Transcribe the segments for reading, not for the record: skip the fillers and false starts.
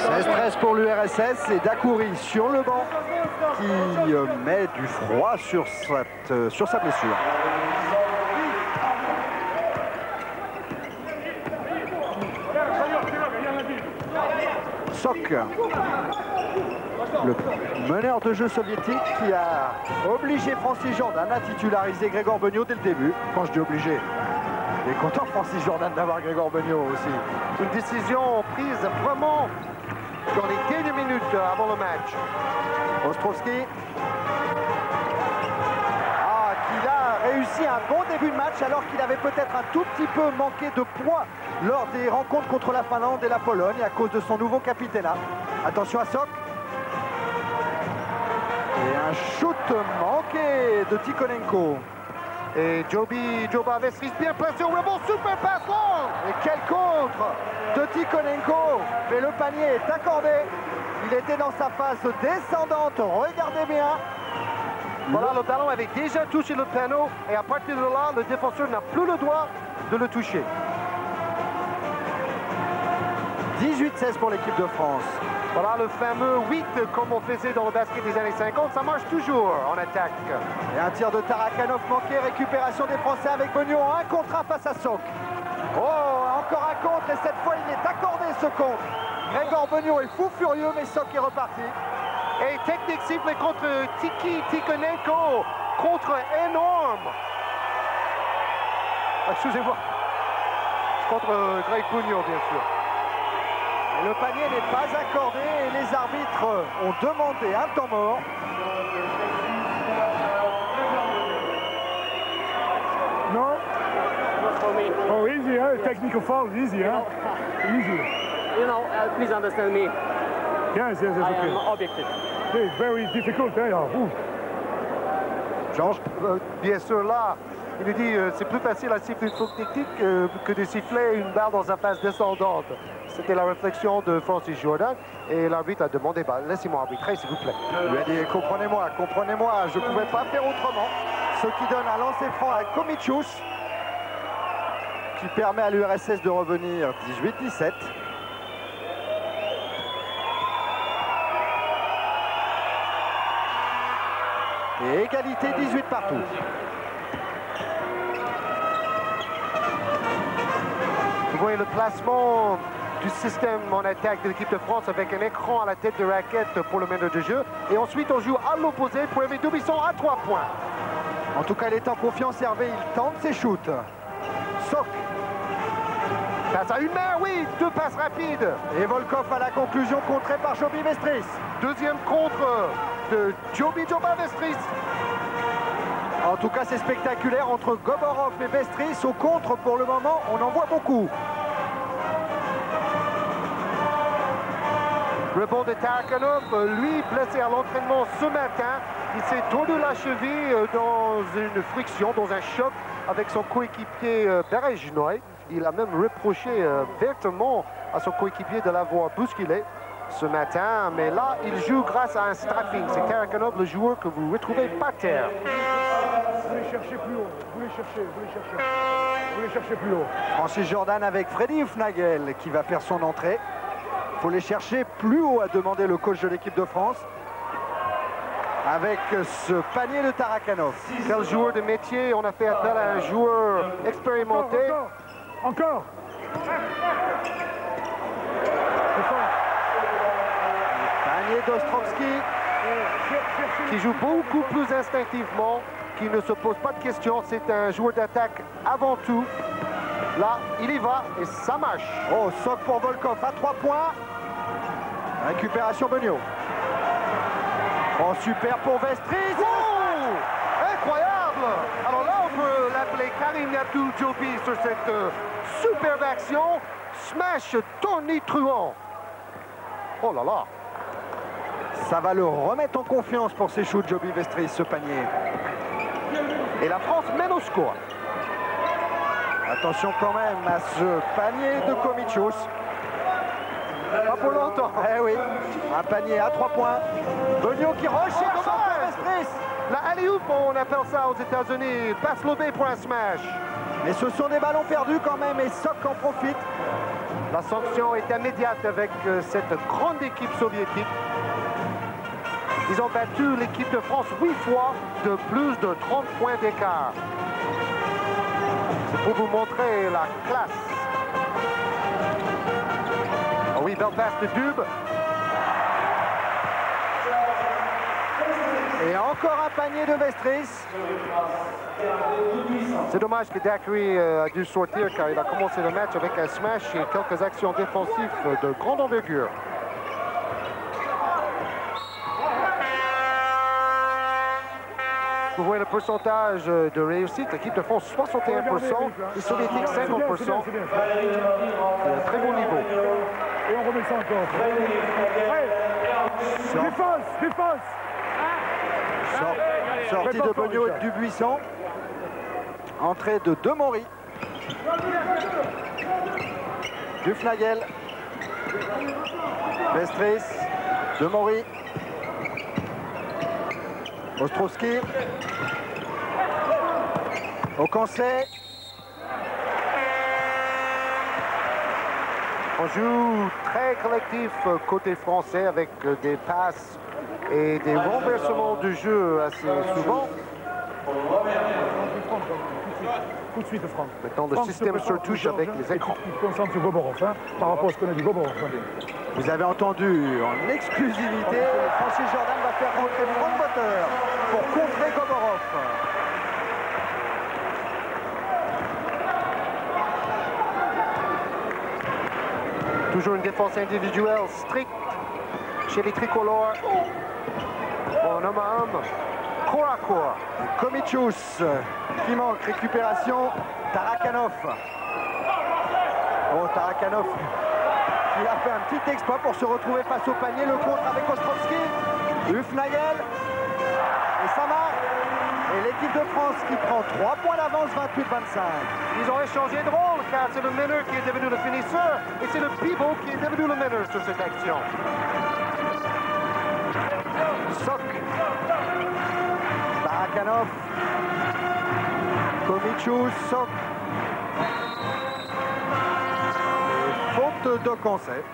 16-13 pour l'URSS et Dakouri sur le banc qui met du froid sur sa blessure. Sok, le meneur de jeu soviétique qui a obligé Francis Jordan à titulariser Grégor Beugnot dès le début. Quand je dis obligé, il est content Francis Jordan d'avoir Grégor Beugnot aussi. Une décision prise vraiment dans les dernières minutes avant le match. Ostrovski. Qu'il a réussi un bon début de match alors qu'il avait peut-être un tout petit peu manqué de poids lors des rencontres contre la Finlande et la Pologne à cause de son nouveau capitanat. Attention à Sok. Et un shoot manqué de Tikhonenko. Et Joba Vestris bien placé au rebond, super passe long. Et quel contre de Tikhonenko. Mais le panier est accordé. Il était dans sa phase descendante, regardez bien. Voilà, le ballon avait déjà touché le panneau et à partir de là, le défenseur n'a plus le droit de le toucher. 18-16 pour l'équipe de France. Voilà le fameux 8 comme on faisait dans le basket des années 50, ça marche toujours en attaque. Et un tir de Tarakanov manqué, récupération des Français avec Beugnot, un contre un face à Sok. Oh, encore un contre et cette fois il est accordé ce contre. Grégor Beugnot est fou furieux mais Sok est reparti. Et technique ciblée contre Tikhonenko, contre énorme. Excusez-moi, contre Greg Beugnot bien sûr. Le panier n'est pas accordé et les arbitres ont demandé un temps mort. No? Oh, easy, huh? Technical foul, easy, huh? Easy. You know, please understand me. Yes, yes, yes, I okay. am objective. It's very difficult, eh? Georges, bien sûr, là, il nous dit c'est plus facile à siffler une faute technique que de siffler une balle dans sa phase descendante. C'était la réflexion de Francis Jordan et l'arbitre a demandé laissez-moi arbitrer s'il vous plaît. Il lui a dit comprenez-moi, je ne pouvais pas faire autrement. Ce qui donne un lancer franc à Komichus qui permet à l'URSS de revenir 18-17. Et égalité 18 partout. Vous voyez le placement du système en attaque de l'équipe de France avec un écran à la tête de raquette pour le meneur de jeu. Et ensuite, on joue à l'opposé pour Hervé Doubisson à 3 points. En tout cas, il est en confiance, Hervé. Il tente ses shoots. Sok. Passe à une main, oui, 2 passes rapides. Et Volkov à la conclusion, contré par Joby Vestris. Deuxième contre de Joba Vestris. En tout cas, c'est spectaculaire entre Goborov et Vestris. Au contre, pour le moment, on en voit beaucoup. Rebond de Tarakanov, lui blessé à l'entraînement ce matin. Il s'est tordu la cheville dans une friction, dans un choc avec son coéquipier Berejnoy. Il a même reproché vertement à son coéquipier de l'avoir bousculé ce matin. Mais là, il joue grâce à un strapping. C'est Tarakanov, le joueur que vous retrouvez par terre. Vous voulez chercher plus haut, vous voulez chercher plus haut. Francis Jordan avec Freddy Hufnagel qui va faire son entrée. Il faut les chercher plus haut, a demandé le coach de l'équipe de France. Avec ce panier de Tarakanov. Quel joueur de métier, on a fait appel à un joueur expérimenté. Encore. Panier d'Ostrovski. Qui joue beaucoup plus instinctivement, qui ne se pose pas de questions. C'est un joueur d'attaque avant tout. Là, il y va et ça marche. Oh, Sok pour Volkov à 3 points. Récupération Beugnot. Oh, super pour Vestris. Oh, incroyable. Alors là, on peut l'appeler Karim Abdul-Jobi sur cette superbe action. Smash tonitruant. Oh là là. Ça va le remettre en confiance pour ses shoots, Joby Vestris, ce panier. Et la France mène au score. Attention quand même à ce panier de Komichus. Pas pour longtemps. Eh oui, un panier à 3 points. Beugnot qui recherche encore Vestris. La alley-oop, on appelle ça aux États-Unis. Passe lobé pour un smash. Mais ce sont des ballons perdus quand même et Sok en profite. La sanction est immédiate avec cette grande équipe soviétique. Ils ont battu l'équipe de France 8 fois de plus de 30 points d'écart. C'est pour vous montrer la classe. Ah oui, belle passe de Dube. Et encore un panier de Vestris. C'est dommage que Daiquiri a dû sortir car il a commencé le match avec un smash et quelques actions défensives de grande envergure. Vous voyez le pourcentage de réussite. L'équipe de France 61%, les Soviétiques 50%. C'est un très bon niveau. Et on remet ça encore. Défense, défense. Sortie de Beugnot et de Dubuisson. Entrée de Demory. Dufnagel. Vestris. Demory. Ostrowski. Ocancé. On joue très collectif côté français avec des passes et des renversements de jeu assez souvent. Tout de suite, Franck. Maintenant, le système se touche avec les écrans. Il se concentre sur Goborov, hein, par rapport à ce qu'on a dit Goborov. Vous avez entendu en exclusivité, Francis Jordan va faire rentrer Frank Butter pour contrer Goborov. Toujours une défense individuelle stricte chez les tricolores. Bon, homme à homme, corps à corps. Komichus qui manque, récupération, Tarakanov. Oh, Tarakanov qui a fait un petit exploit pour se retrouver face au panier, le contre avec Ostrovski, Hufnagel, et ça marque. Et l'équipe de France qui prend 3 points d'avance, 28-25. Ils ont échangé de rôle car c'est le meneur qui est devenu le finisseur et c'est le pivot qui est devenu le meneur sur cette action. Sok, Tarakanov, Komichus, Sok. Faute d'Ocancé.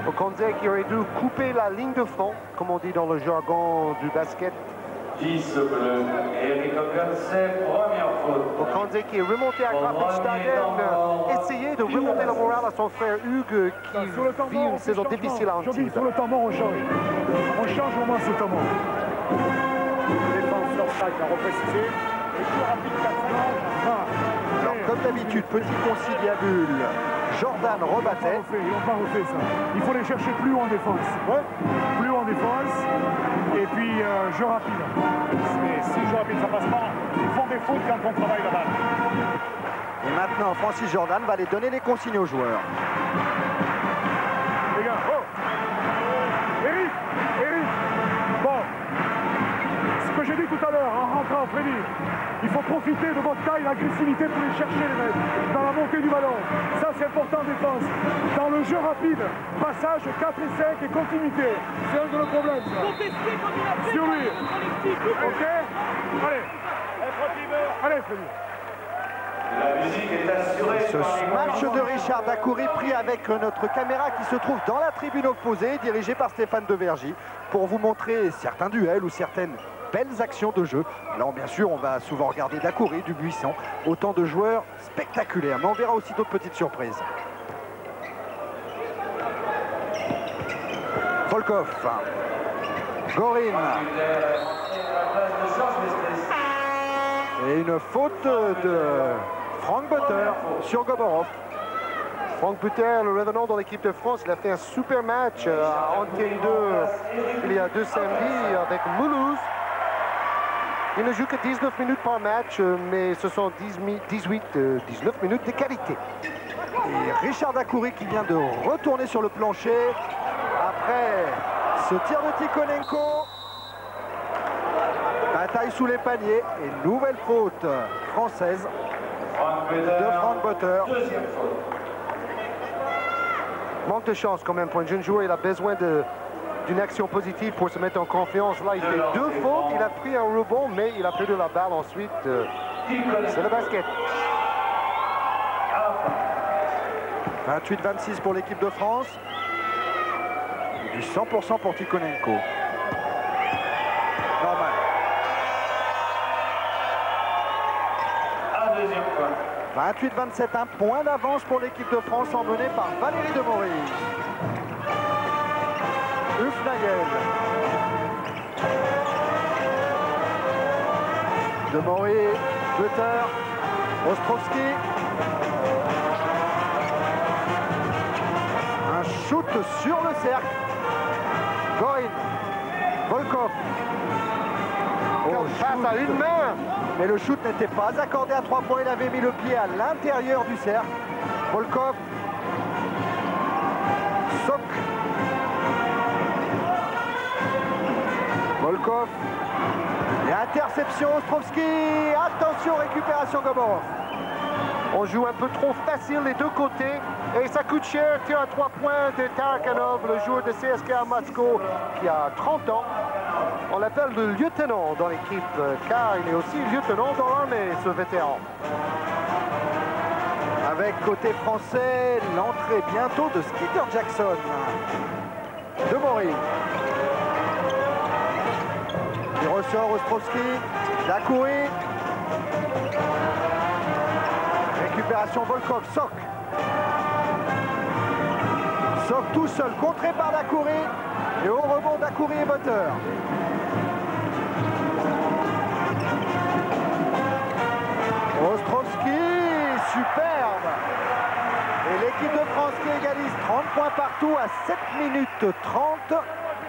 Ocancé qui aurait dû couper la ligne de fond, comme on dit dans le jargon du basket. 10 bleu, Eric Ocancé, première faute. Ocancé qui est remonté à Grafenstaden, essayer de remonter le moral à son frère Hugues qui vit une saison difficile à Antibes. Sur le temps mort, on change. On change au moins sur le temps mort. Défenseur 5 à repréciser. Et plus rapide qu'Arsenal. Alors, comme d'habitude, petit conciliabule, Jordan rebattait. Ils n'ont pas refait ça. Il faut les chercher plus haut en défense. Ouais. Plus haut en défense. Et puis, jeu rapide. Mais si jeu rapide, ça passe pas. Ils font des fautes quand on travaille la balle. Et maintenant, Francis Jordan va aller donner les consignes aux joueurs. Les gars, oh Eric, bon, ce que j'ai dit tout à l'heure, en rentrant, Freddy, il faut profiter de votre taille, l'agressivité pour les chercher, les mecs, dans la montée du ballon. Ça, c'est important en défense. Dans le jeu rapide, passage 4 et 5 et continuité. C'est un de nos problèmes, ça. Sur lui. OK. Allez, Freddy. La musique est assurée. Ce match de Richard Dacoury pris avec notre caméra qui se trouve dans la tribune opposée, dirigée par Stéphane Devergy, pour vous montrer certains duels ou certaines belles actions de jeu. Alors bien sûr, on va souvent regarder Dacoury, Dubuisson, autant de joueurs spectaculaires, mais on verra aussi d'autres petites surprises. Volkov, Gorin, et une faute de Frank Butter sur Goborov. Frank Butter, le revenant dans l'équipe de France, il a fait un super match à Antenne 2 il y a 2 samedis avec Mulhouse. Il ne joue que 19 minutes par match, mais ce sont 19 minutes de qualité. Et Richard Dacoury qui vient de retourner sur le plancher après ce tir de Tikhonenko. Bataille sous les paniers et nouvelle faute française de Frank Butter. Manque de chance quand même pour un jeune joueur, il a besoin d'une action positive pour se mettre en confiance. Là, il fait 2 fautes, il a pris un rebond, mais il a perdu la balle ensuite. C'est le basket. 28-26 pour l'équipe de France. Et du 100% pour Tikhonenko. Normal. Un deuxième point. 28-27, un point d'avance pour l'équipe de France emmenée par Valérie Demory. Hufnagel. Demory, Butter, Ostrovski. Un shoot sur le cercle. Gorin, Volkov. Passe à une main. Mais le shoot n'était pas accordé à 3 points. Il avait mis le pied à l'intérieur du cercle. Volkov. Sok. Volkov. Et interception Ostrovski. Attention, récupération Gomorov. On joue un peu trop facile les deux côtés. Et ça coûte cher. Tir à 3 points de Tarakanov, le joueur de CSKA Moscou qui a 30 ans. On l'appelle le lieutenant dans l'équipe, car il est aussi lieutenant dans l'armée, ce vétéran. Avec côté français, l'entrée bientôt de Skeeter Jackson. Demory. Il ressort Ostrovski. Dacoury. Récupération Volkov. Sok. Sok tout seul, contré par Dacoury. Et au rebond Dacoury et Butter. Ostrovski, superbe. Et l'équipe de France qui égalise 30 points partout à 7 minutes 30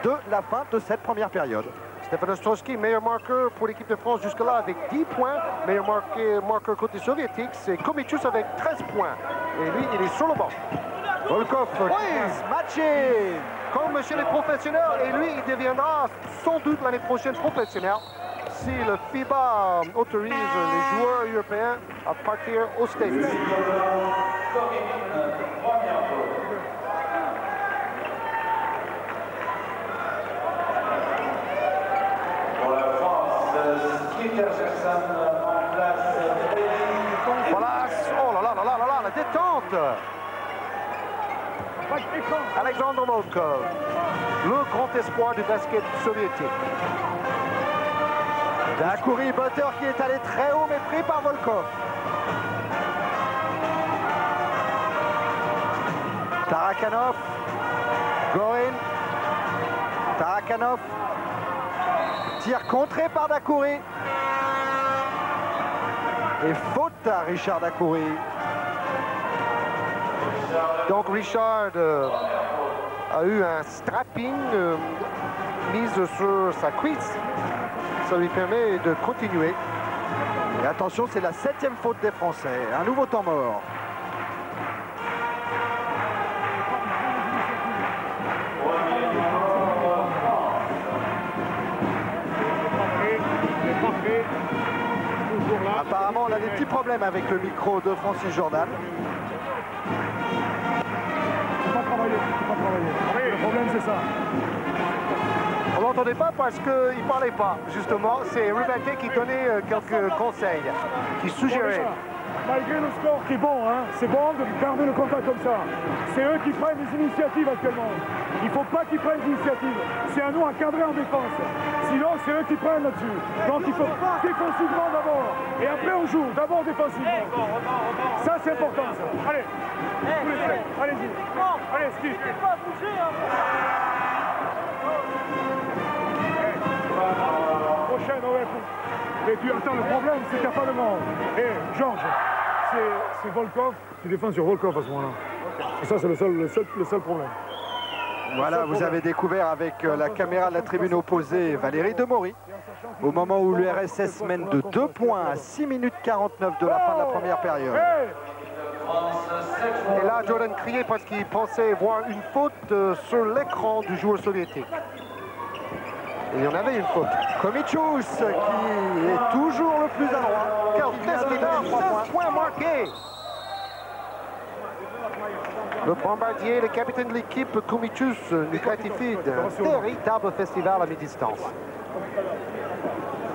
de la fin de cette première période. Stefan Ostrovski, meilleur marqueur pour l'équipe de France jusque-là avec 10 points. Meilleur marqueur côté soviétique, c'est Komichus avec 13 points. Et lui, il est sur le banc. Volkov, matché. Comme chez les professionnels, et lui, il deviendra sans doute l'année prochaine professionnel si le FIBA autorise les joueurs européens à partir aux States. Pour la France, Skeeter Jackson en place. Voilà, oh là là là là là là, la détente. Alexandre Volkov, le grand espoir du basket soviétique. Dacoury, Butter qui est allé très haut mais pris par Volkov. Tarakanov, Gorin, Tarakanov, tir contré par Dacoury. Et faute à Richard Dacoury. Donc Richard a eu un strapping mise sur sa cuisse. Ça lui permet de continuer. Et attention, c'est la 7e faute des Français. Un nouveau temps mort. Apparemment, on a des petits problèmes avec le micro de Francis Jordan. Le problème, c'est ça. On l'entendait pas parce qu'il ne parlait pas, justement. C'est Rubaté qui donnait quelques conseils, qui suggérait. Malgré le score qui est bon, hein, c'est bon de garder le contact comme ça. C'est eux qui prennent les initiatives actuellement. Il ne faut pas qu'ils prennent l'initiative. C'est à nous à cadrer en défense. Sinon, c'est eux qui prennent là-dessus. Donc il faut défensivement d'abord. Et après, on joue. D'abord défensivement. Ça, c'est important, ça. Allez. Allez-y. Allez, Steve. Prochaine, ouais. Et tu attends, le problème, c'est qu'il n'y a pas de monde. Et Georges, c'est Volkov qui défend sur Volkov à ce moment-là. Et ça, c'est le seul problème. Voilà, vous avez découvert avec la caméra de la tribune opposée Valérie Demory. Au moment où l'URSS mène de 2 points à 6 minutes 49 de la fin de la première période. Et là, Jordan criait parce qu'il pensait voir une faute sur l'écran du joueur soviétique. Et il y en avait une faute. Komichus qui est toujours le plus adroit. Quel test qu'il a, 16 points marqués. Le bombardier, le capitaine de l'équipe, Komichus, nous gratifie d'un véritable festival à mi-distance.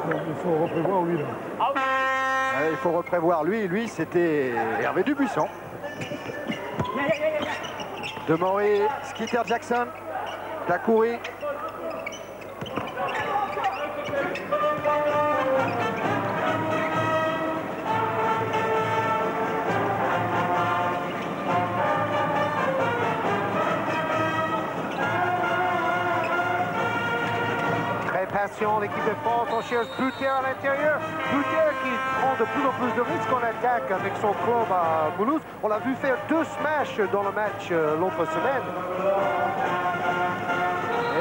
Il faut reprévoir lui là. Ouais, il faut reprévoir lui. Lui, c'était Hervé Dubuisson. Demoré, Skeeter Jackson, Dacoury. Patient, l'équipe de France, on cherche Buter à l'intérieur. Buter qui prend de plus en plus de risques en attaque avec son club à Mulhouse. On l'a vu faire 2 smashs dans le match l'autre semaine.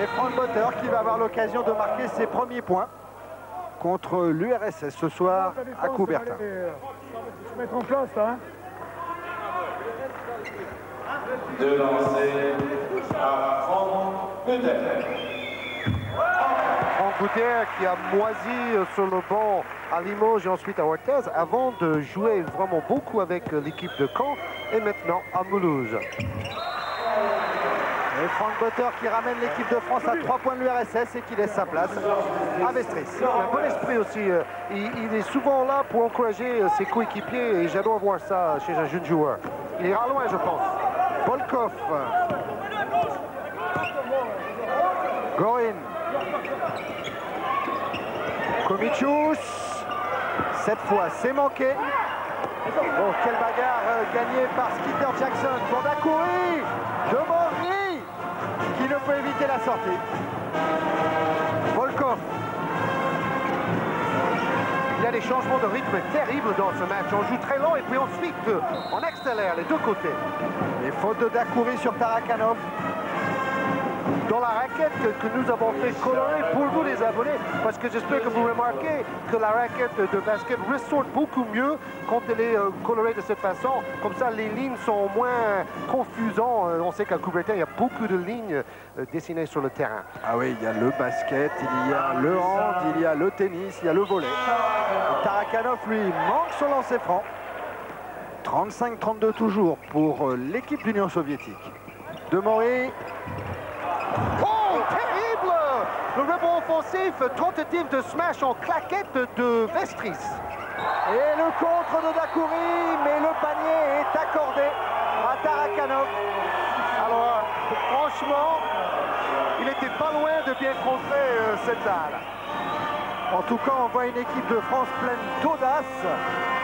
Et Frank Buter qui va avoir l'occasion de marquer ses premiers points contre l'URSS ce soir à Coubertin. Se mettre en place là. De lancer à Franck Buter. Franck Buter qui a moisi sur le banc à Limoges et ensuite à Orthez avant de jouer vraiment beaucoup avec l'équipe de Caen et maintenant à Mulhouse. Et Frank Buter qui ramène l'équipe de France à 3 points de l'URSS et qui laisse sa place à Vestris. Il a un bon esprit aussi. Il est souvent là pour encourager ses coéquipiers et j'adore voir ça chez un jeune joueur. Il ira loin, je pense. Volkov. Gorin. Komichus. Cette fois, c'est manqué. Oh, quelle bagarre gagnée par Skeeter Jackson pour Dacoury. Demoré qui ne peut éviter la sortie. Volkov. Il y a des changements de rythme terribles dans ce match. On joue très lent et puis ensuite on accélère les deux côtés. Les fautes de Dacoury sur Tarakanov. Dans la raquette que nous avons fait colorer pour vous les abonnés, parce que j'espère que vous remarquez que la raquette de basket ressort beaucoup mieux quand elle est colorée de cette façon. Comme ça, les lignes sont moins confusantes. On sait qu'à Coubertin, il y a beaucoup de lignes dessinées sur le terrain. Ah oui, il y a le basket, il y a le hand, il y a le tennis, il y a le volley. Tarakanov, lui, manque son lancer franc. 35-32 toujours pour l'équipe d'Union soviétique. Demoré. Oh, terrible! Le rebond offensif, tentative de smash en claquette de Vestris. Et le contre de Dacoury, mais le panier est accordé à Tarakanov. Alors, franchement, il n'était pas loin de bien contrer cette balle. En tout cas, on voit une équipe de France pleine d'audace,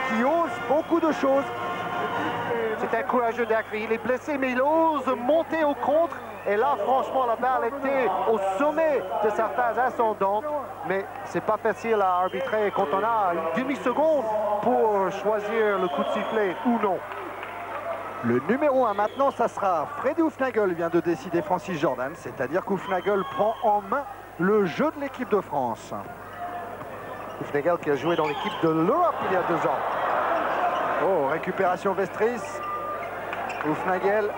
qui ose beaucoup de choses. C'est un courageux Dacoury. Il est blessé, mais il ose monter au contre. Et là, franchement, la balle était au sommet de sa phase ascendante. Mais c'est pas facile à arbitrer quand on a une demi-seconde pour choisir le coup de sifflet ou non. Le numéro 1 maintenant, ça sera Freddy Hufnagel, vient de décider Francis Jordan. C'est-à-dire qu'Hufnagel prend en main le jeu de l'équipe de France. Hufnagel qui a joué dans l'équipe de l'Europe il y a 2 ans. Oh, récupération Vestris. Hufnagel.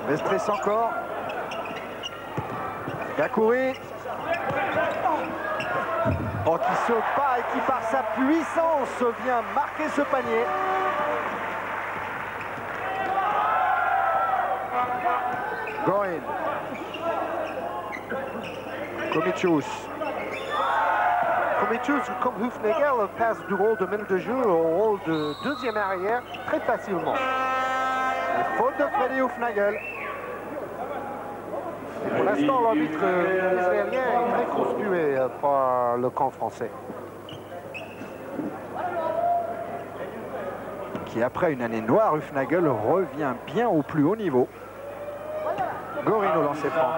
Vestris encore. Dacoury. Oh, qui se bat et qui par sa puissance vient marquer ce panier. Gorin. Komichus. Komichus, comme Hufnagel, passe du rôle de meneur de jeu au rôle de deuxième arrière très facilement. Et faute de Freddy Hufnagel. Pour l'instant, l'arbitre israélien est très conspué par le camp français. Qui, après une année noire, Hufnagel revient bien au plus haut niveau. Gorin au lancer franc.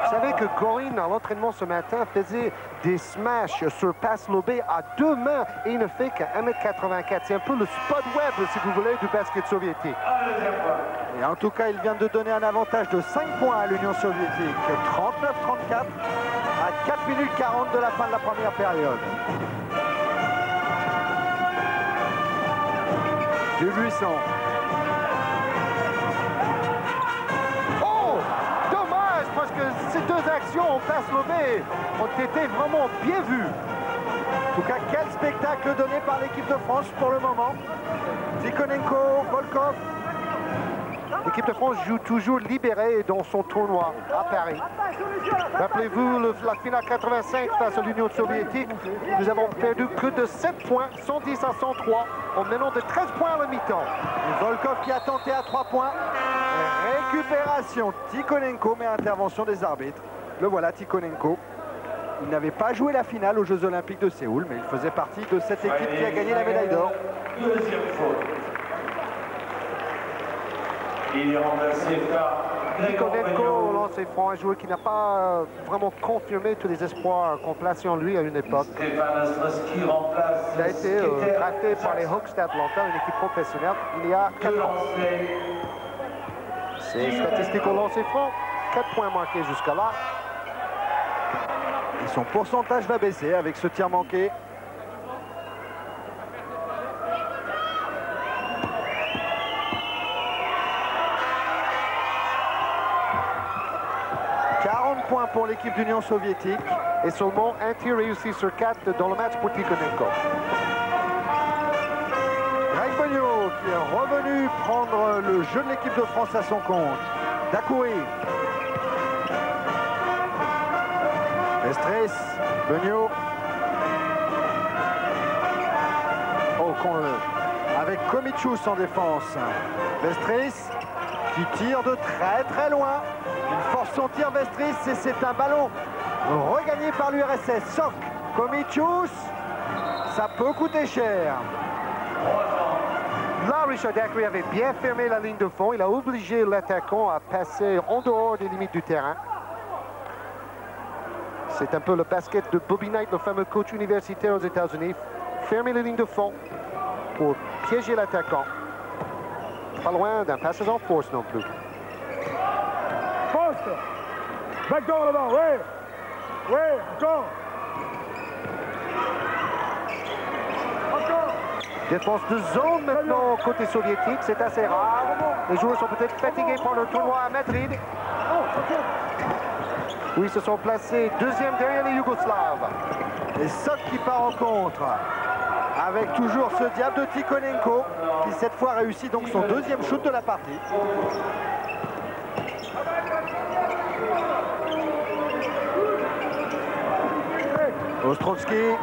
Vous savez que Gorin, à l'entraînement ce matin, faisait des smashs sur passe lobée à 2 mains et il ne fait qu'à 1m84. C'est un peu le Spud Webb, si vous voulez, du basket soviétique. Et en tout cas, il vient de donner un avantage de 5 points à l'Union soviétique. 39-34 à 4 minutes 40 de la fin de la première période. Dubuisson. Oh! Dommage, parce que ces 2 actions en passe lobée ont été vraiment bien vues. En tout cas, quel spectacle donné par l'équipe de France pour le moment. Tikhonenko, Volkov. L'équipe de France joue toujours libérée dans son tournoi à Paris. Rappelez-vous la finale 85 face à l'Union soviétique. Nous avons perdu que de 7 points, 110 à 103, en menant de 13 points à la mi-temps. Volkov qui a tenté à 3 points. Récupération Tikhonenko, mais intervention des arbitres. Le voilà, Tikhonenko. Il n'avait pas joué la finale aux Jeux Olympiques de Séoul, mais il faisait partie de cette équipe qui a gagné la médaille d'or. Deuxième faute. Il est remplacé par Tikhonenko au lancer franc, un joueur qui n'a pas vraiment confirmé tous les espoirs qu'on plaçait en lui à une époque. Stefan Ostrowski remplace. Il a été drafté par les Hawks d'Atlanta, une équipe professionnelle, il y a 4 ans. Ses statistiques au lancer franc, 4 points marqués jusqu'à là. Et son pourcentage va baisser avec ce tir manqué. Points pour l'équipe d'Union soviétique. Et seulement un tir réussi sur 4 dans le match pour Tikhonenko. Greg Beugnot qui est revenu prendre le jeu de l'équipe de France à son compte. Dakouri. Vestris. Beugnot. Oh, avec Komichus en défense. Vestris qui tire de très loin. Il force son tir Vestris et c'est un ballon regagné par l'URSS. Sok, Komichus, ça peut coûter cher. Là, Richard Dakouri avait bien fermé la ligne de fond. Il a obligé l'attaquant à passer en dehors des limites du terrain. C'est un peu le basket de Bobby Knight, le fameux coach universitaire aux États-Unis. Fermer les lignes de fond pour piéger l'attaquant. Pas loin d'un passage en force non plus. Poste. Backdoor là-bas, ouais. Ouais, encore. Encore. Défense de zone maintenant côté soviétique, c'est assez rare. Les joueurs sont peut-être fatigués par le tournoi à Madrid. Oui, ils se sont placés deuxième derrière les Yougoslaves. Et Sok qui part en contre. Avec toujours ce diable de Tikhonenko qui cette fois réussit donc son deuxième shoot de la partie. Ostrowski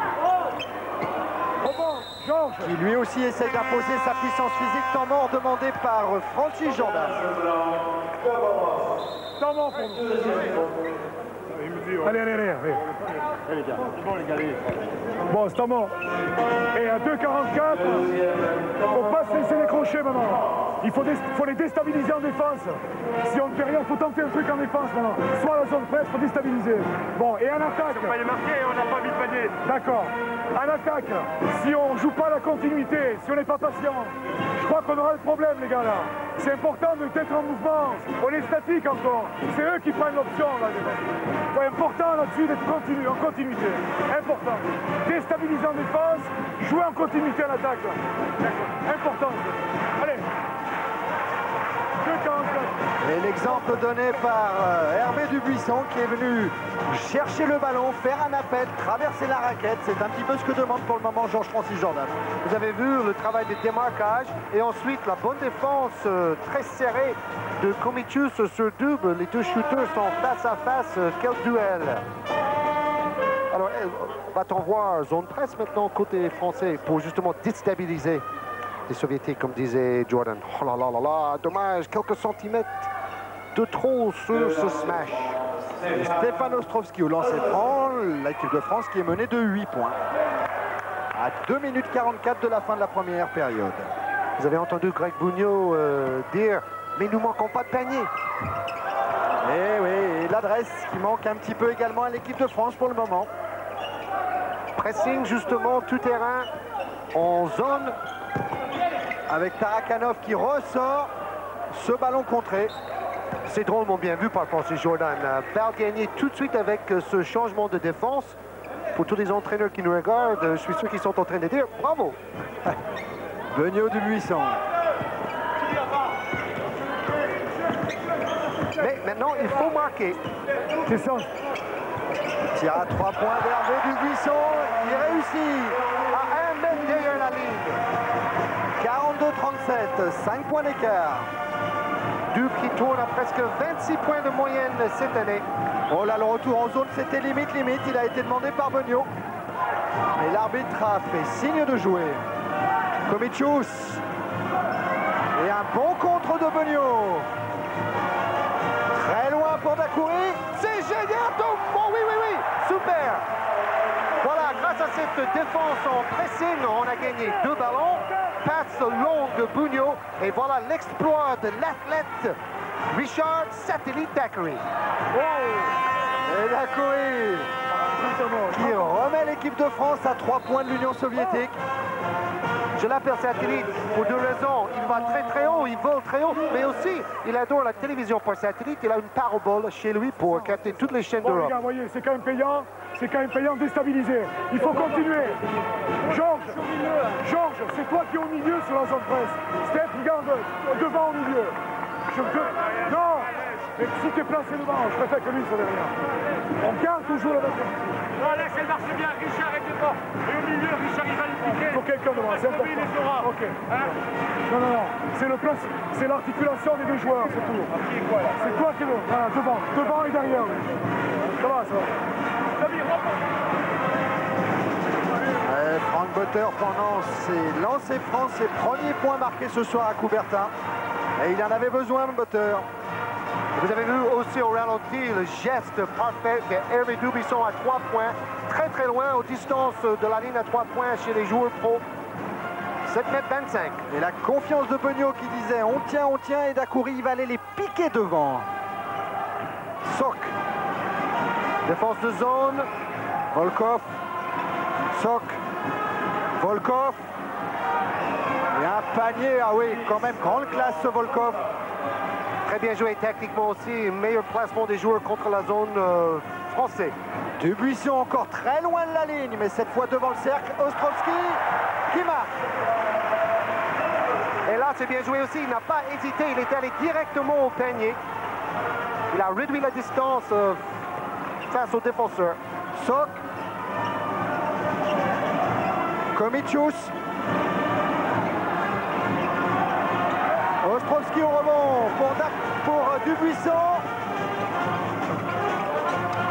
qui lui aussi essaie d'imposer sa puissance physique, temps mort demandé par Francis Jordan. Temps mort pour nous. Allez. Allez, gars. C'est bon, les gars. Bon, c'est temps mort. Et à 2,44, il ne faut pas se laisser décrocher maintenant. Il faut les déstabiliser en défense. Si on ne fait rien, il faut tenter un truc en défense maintenant. Soit la zone presse, il faut déstabiliser. Bon, et en attaque. On va les marquer, on n'a pas envie de panier. D'accord. En attaque, si on ne joue pas la continuité, si on n'est pas patient, je crois qu'on aura le problème, les gars, là. C'est important d'être en mouvement. On est statique encore. C'est eux qui prennent l'option, là. C'est important là-dessus d'être continu, en continuité. Important. Déstabiliser en défense, jouer en continuité en attaque. Important. Allez. 2,44. Et l'exemple donné par Hervé Dubuisson qui est venu chercher le ballon, faire un appel, traverser la raquette. C'est un petit peu ce que demande pour le moment Georges-Francis Jordan. Vous avez vu le travail de démarquage et ensuite la bonne défense très serrée de Komichus sur double. Les deux shooters sont face à face. Quel duel! Alors, va-t-on voir zone presse maintenant côté français pour justement déstabiliser les soviétiques, comme disait Jordan. Oh là là là là, dommage, quelques centimètres de trop sur ce smash. Et Stefan Ostrowski au lancer franc, l'équipe de France qui est menée de 8 points. À 2 minutes 44 de la fin de la première période. Vous avez entendu Greg Beugnot dire « mais nous manquons pas de panier ». Et oui, et l'adresse qui manque un petit peu également à l'équipe de France pour le moment. Pressing justement tout terrain en zone. Avec Tarakanov qui ressort ce ballon contré. C'est drôlement bien vu par Francis Jordan. Balle gagnée tout de suite avec ce changement de défense. Pour tous les entraîneurs qui nous regardent, je suis sûr qu'ils sont en train de dire bravo. Beugnot Dubuisson. Mais maintenant, il faut marquer. C'est ça. Tire à 3 points d'Hervé Dubuisson. Il réussit. À 1 mètre derrière la ligne. 42-37, 5 points d'écart. Dub qui tourne à presque 26 points de moyenne cette année. Oh là, le retour en zone, c'était limite. Il a été demandé par Beugnot. Mais l'arbitre a fait signe de jouer. Comitius. Et un bon contre de Beugnot. Très loin pour Dacoury. C'est génial. Donc, bon, oui. Super. Voilà, grâce à cette défense en pressing, on a gagné 2 ballons. Passe longue de Beugnot. Et voilà l'exploit de l'athlète Richard Satellite Dacoury. Et Dacoury qui remet l'équipe de France à 3 points de l'Union soviétique. Je l'appelle satellite pour 2 raisons. Il va très haut, il vole très haut, mais aussi il adore la télévision par satellite. Il a une parabole chez lui pour capter toutes les chaînes d'Europe. Vous voyez, c'est quand même payant. C'est quand même payant, déstabilisé. Il faut continuer. Georges, c'est toi qui es au milieu sur la zone presse. Steph, regarde, devant au milieu. Non, mais si tu es placé devant, je préfère que lui soit derrière. On garde toujours la même position. Non, là, elle marche bien. Richard est devant. Et au milieu, Richard, il va le piquer. Il faut quelqu'un devant, c'est important. Il les aura. Ok. Non. C'est l'articulation des 2 joueurs, c'est tout. C'est toi qui es voilà, devant et derrière. Ça va. Frank Butter pendant ses lancers francs, ses premiers points marqués ce soir à Coubertin. Et il en avait besoin, Butter. Vous avez vu aussi au ralenti le geste parfait de Hervé Dubisson à 3 points. Très loin, aux distances de la ligne à 3 points chez les joueurs pro. 7,25 m. Et la confiance de Beugnot qui disait on tient et Dacoury il va aller les piquer devant. Sok. Défense de zone. Volkov. Sok. Volkov. Et un panier, ah oui, quand même grande classe ce Volkov. Très bien joué tactiquement aussi, meilleur placement des joueurs contre la zone française. Dubuisson encore très loin de la ligne, mais cette fois devant le cercle. Ostrovski qui marque. Et là, c'est bien joué aussi, il n'a pas hésité, il est allé directement au panier. Il a réduit la distance face au défenseur. Sok. Comitius. Ostrovski au rebond pour Dubuisson.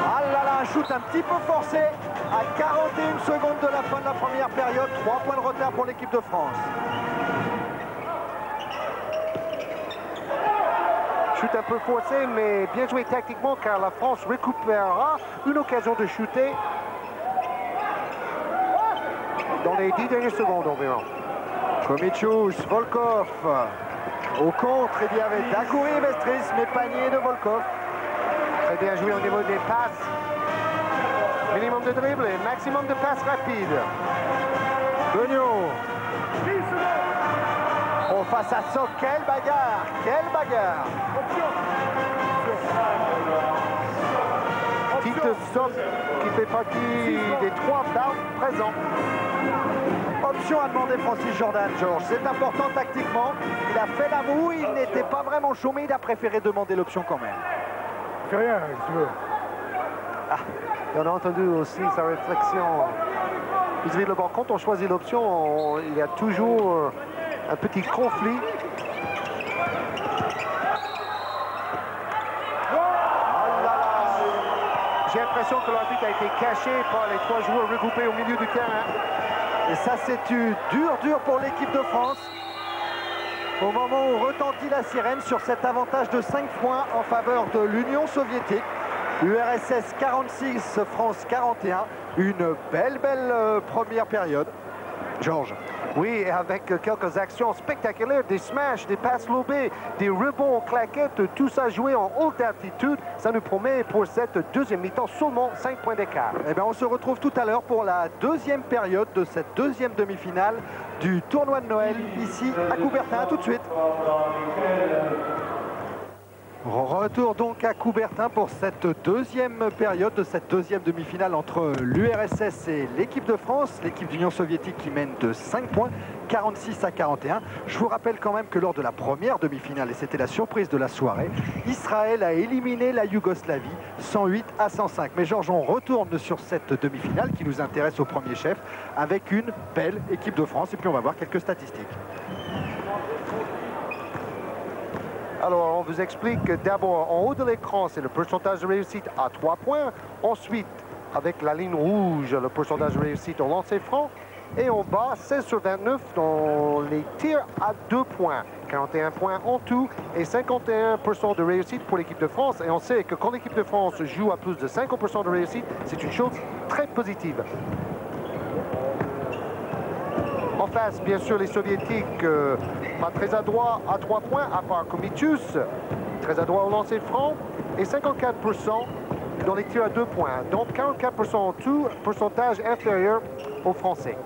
Ah là là, un shoot un petit peu forcé à 41 secondes de la fin de la première période. 3 points de retard pour l'équipe de France. Shoot un peu forcé, mais bien joué tactiquement car la France récupérera une occasion de shooter dans les 10 dernières secondes environ. Comitius, Volkov. Au contre, il y avait Dacoury et Vestris, mais panier de Volkov. Très bien joué au niveau des passes. Minimum de dribble et maximum de passes rapides. Beugnot. Oh, face à Sok, quelle bagarre. Tite Sok qui fait partie des 3 balles présents. Option à demander Francis Jordan, Georges. C'est important tactiquement. Il a fait la moue, il n'était pas vraiment chaud, mais il a préféré demander l'option quand même. Fais rien, si tu veux. Et on a entendu aussi sa réflexion vis-à-vis de le banc. Quand on choisit l'option, il y a toujours un petit conflit. J'ai l'impression que l'arbitre a été caché par les 3 joueurs regroupés au milieu du terrain. Et ça, c'est dur pour l'équipe de France. Au moment où retentit la sirène sur cet avantage de 5 points en faveur de l'Union soviétique. URSS 46, France 41. Une belle première période. Georges. Oui, avec quelques actions spectaculaires, des smashs, des passes lobées, des rebonds en claquettes, tout ça joué en haute altitude. Ça nous promet pour cette deuxième mi-temps seulement 5 points d'écart. Eh bien, on se retrouve tout à l'heure pour la deuxième période de cette deuxième demi-finale du tournoi de Noël ici à Coubertin. À tout de suite. Retour donc à Coubertin pour cette deuxième période de cette deuxième demi-finale entre l'URSS et l'équipe de France. L'équipe d'Union soviétique qui mène de 5 points, 46 à 41. Je vous rappelle quand même que lors de la première demi-finale, et c'était la surprise de la soirée, Israël a éliminé la Yougoslavie 108 à 105. Mais Georges, on retourne sur cette demi-finale qui nous intéresse au premier chef avec une belle équipe de France. Et puis on va voir quelques statistiques. Alors, on vous explique que d'abord, en haut de l'écran, c'est le pourcentage de réussite à 3 points. Ensuite, avec la ligne rouge, le pourcentage de réussite au lancer franc. Et en bas, 16 sur 29 dans les tirs à 2 points. 41 points en tout et 51% de réussite pour l'équipe de France. Et on sait que quand l'équipe de France joue à plus de 50% de réussite, c'est une chose très positive. En face, bien sûr, les Soviétiques, pas très adroits à 3 points, à part Komitius, très adroit au lancer franc, et 54% dans les tirs à 2 points. Donc 44% en tout, pourcentage inférieur aux Français.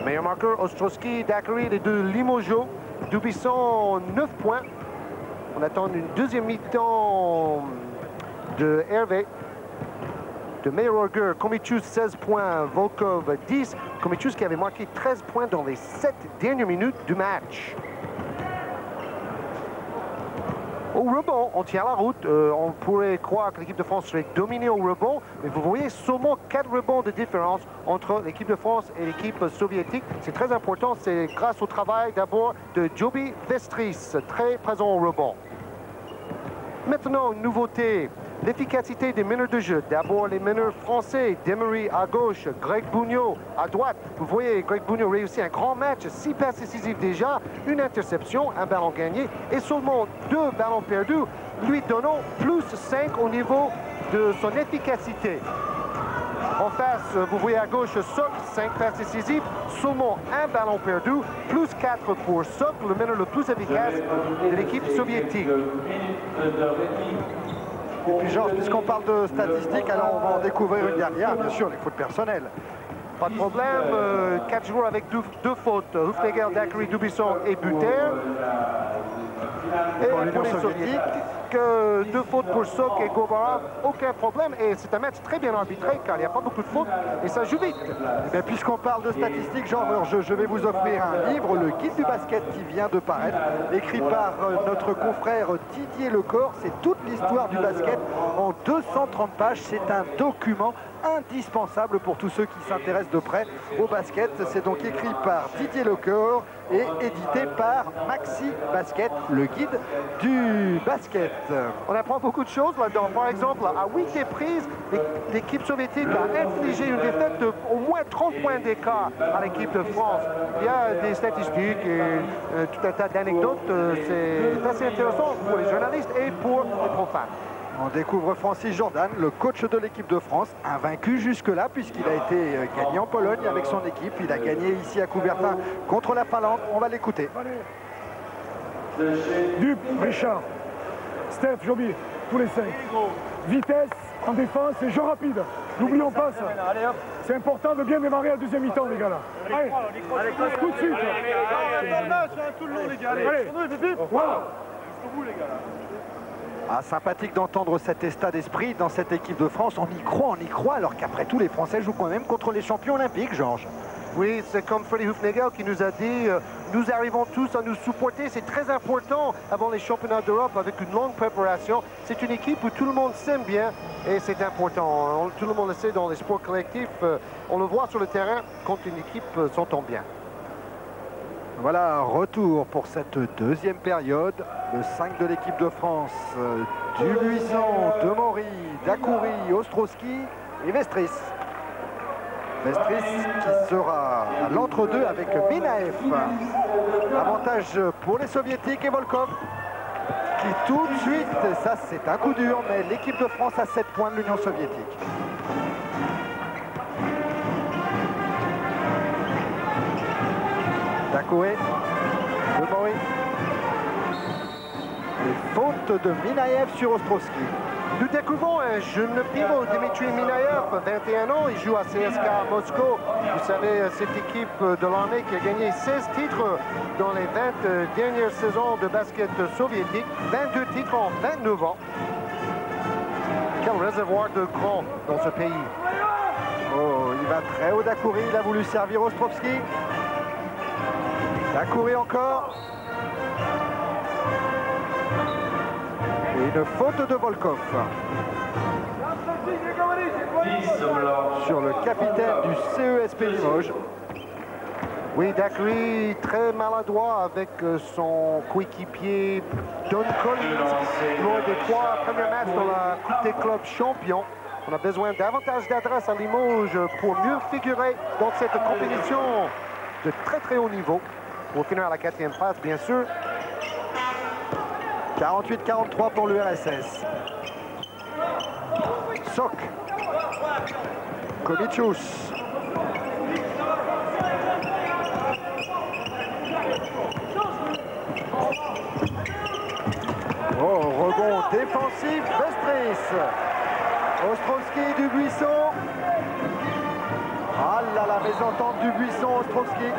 Meilleur marqueur, Ostrowski, Daiquiri, les deux Limoges, Dubuisson, 9 points. On attend une deuxième mi-temps de Hervé. De Meyerberger, Komitius 16 points, Volkov 10. Komitius qui avait marqué 13 points dans les 7 dernières minutes du match. Au rebond, on tient la route. On pourrait croire que l'équipe de France serait dominée au rebond, mais vous voyez seulement 4 rebonds de différence entre l'équipe de France et l'équipe soviétique. C'est très important, c'est grâce au travail d'abord de Joby Vestris, très présent au rebond. Maintenant, une nouveauté, l'efficacité des meneurs de jeu. D'abord, les meneurs français, Demery à gauche, Greg Bougnot à droite. Vous voyez, Greg Bougnot réussit un grand match, 6 passes décisives déjà, une interception, un ballon gagné et seulement 2 ballons perdus, lui donnant plus 5 au niveau de son efficacité. En face, vous voyez à gauche, Sok, 5 passes décisives, seulement un ballon perdu, plus 4 pour Sok, le meneur le plus efficace de l'équipe soviétique. Et puis Georges, puisqu'on parle de statistiques, alors on va en découvrir une dernière, bien sûr, les fautes personnelles. Pas de problème, 4 joueurs avec 2 fautes, Hufnagel, Daiquiri, Dubuisson et Buter. Et pour les Soviétiques, 2 fautes pour Sok et Gobarov, aucun problème. Et c'est un match très bien arbitré car il n'y a pas beaucoup de fautes et ça joue vite. Puisqu'on parle de statistiques, Georges, je vais vous offrir un livre, le guide du basket qui vient de paraître, écrit par notre confrère Didier Lecor. C'est toute l'histoire du basket en 230 pages. C'est un document indispensable pour tous ceux qui s'intéressent de près au basket. C'est donc écrit par Didier Lecor et édité par Maxi Basket, le guide du basket. On apprend beaucoup de choses là-dedans. Par exemple, à 8 reprises, l'équipe soviétique a infligé une défaite de au moins 30 points d'écart à l'équipe de France. Il y a des statistiques et tout un tas d'anecdotes. C'est assez intéressant pour les journalistes et pour les profanes. On découvre Francis Jordan, le coach de l'équipe de France, invaincu jusque-là puisqu'il a été gagné en Pologne avec son équipe. Il a gagné ici à Coubertin contre la Finlande. On va l'écouter. Dup, Richard, Steph, Joby, tous les 5. Vitesse en défense et jeu rapide. N'oublions pas ça. C'est important de bien démarrer la deuxième mi-temps, les gars là. Allez, tout de suite. Allez, voilà. Ah, sympathique d'entendre cet état d'esprit dans cette équipe de France. On y croit, alors qu'après tout, les Français jouent quand même contre les champions olympiques, Georges. Oui, c'est comme Freddy Hufnagel qui nous a dit nous arrivons tous à nous supporter. C'est très important avant les championnats d'Europe avec une longue préparation. C'est une équipe où tout le monde s'aime bien et c'est important. Tout le monde le sait dans les sports collectifs. On le voit sur le terrain quand une équipe s'entend bien. Voilà, retour pour cette deuxième période. Le 5 de l'équipe de France, Dubuisson, Demery, Daiquiri, Ostrowski et Vestris. Vestris qui sera à l'entre-deux avec Minaev. Avantage pour les Soviétiques et Volkov qui tout de suite, ça c'est un coup dur, mais l'équipe de France a 7 points de l'Union soviétique. Daiquiri, Demery. Les fautes de Minaev sur Ostrowski. Nous découvrons un jeune pivot, Dimitri Minaev, 21 ans, il joue à CSKA Moscou. Vous savez, cette équipe de l'armée qui a gagné 16 titres dans les 20 dernières saisons de basket soviétique, 22 titres en 29 ans. Quel réservoir de grands dans ce pays. Oh, il va très haut Daiquiri, il a voulu servir Ostrowski. Daiquiri encore. Et une faute de Volkov sur le capitaine du CESP Limoges. Oui, Dackery très maladroit avec son coéquipier Don Collins lors des 3 premiers matchs dans la Coupe des clubs champions. On a besoin davantage d'adresse à Limoges pour mieux figurer dans cette compétition de très haut niveau. Pour finir à la 4e place, bien sûr. 48-43 pour l'URSS. Sok. Komicius. Oh, rebond défensif, Vestris. Ostrowski, Dubuisson. Ah là là, mésentente Dubuisson, Ostrowski.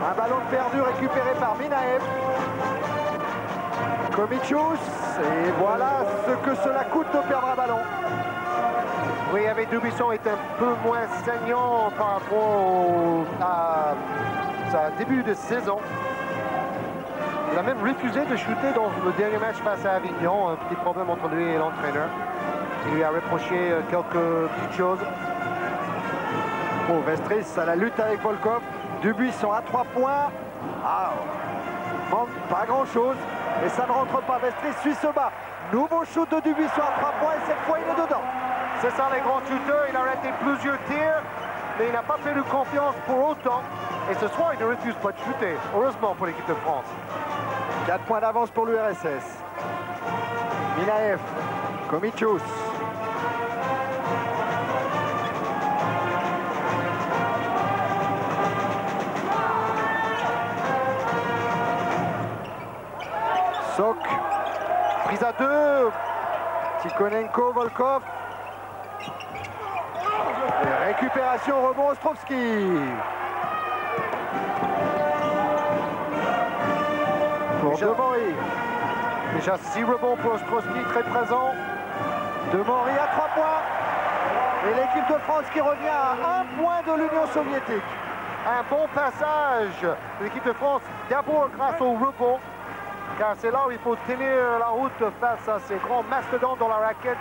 Un ballon perdu récupéré par Minaev. Komicius, et voilà ce que cela coûte de perdre un ballon. Oui, avec Dubuisson est un peu moins saignant par rapport à sa début de saison. Il a même refusé de shooter dans le dernier match face à Avignon. Un petit problème entre lui et l'entraîneur. Il lui a reproché quelques petites choses. Pour Vestris à la lutte avec Volkov. Dubuisson à 3 points. Ah, manque pas grand-chose. Et ça ne rentre pas. Vestris suit ce bas. Nouveau shoot de Dubuisson à 3 points. Et cette fois, il est dedans. C'est ça, les grands shooters. Il a raté plusieurs tirs. Mais il n'a pas perdu confiance pour autant. Et ce soir, il ne refuse pas de shooter. Heureusement pour l'équipe de France. 4 points d'avance pour l'URSS. Minaev. Komicius. Sok. Prise à 2. Tikhonenko, Volkov. Et récupération, rebond Ostrowski. Pour Demory. Déjà 6 rebonds pour Ostrowski, très présent. Demory à 3 points. Et l'équipe de France qui revient à 1 point de l'Union soviétique. Un bon passage de l'équipe de France, d'abord grâce au rebond, car c'est là où il faut tenir la route face à ces grands mastodontes dans la raquette.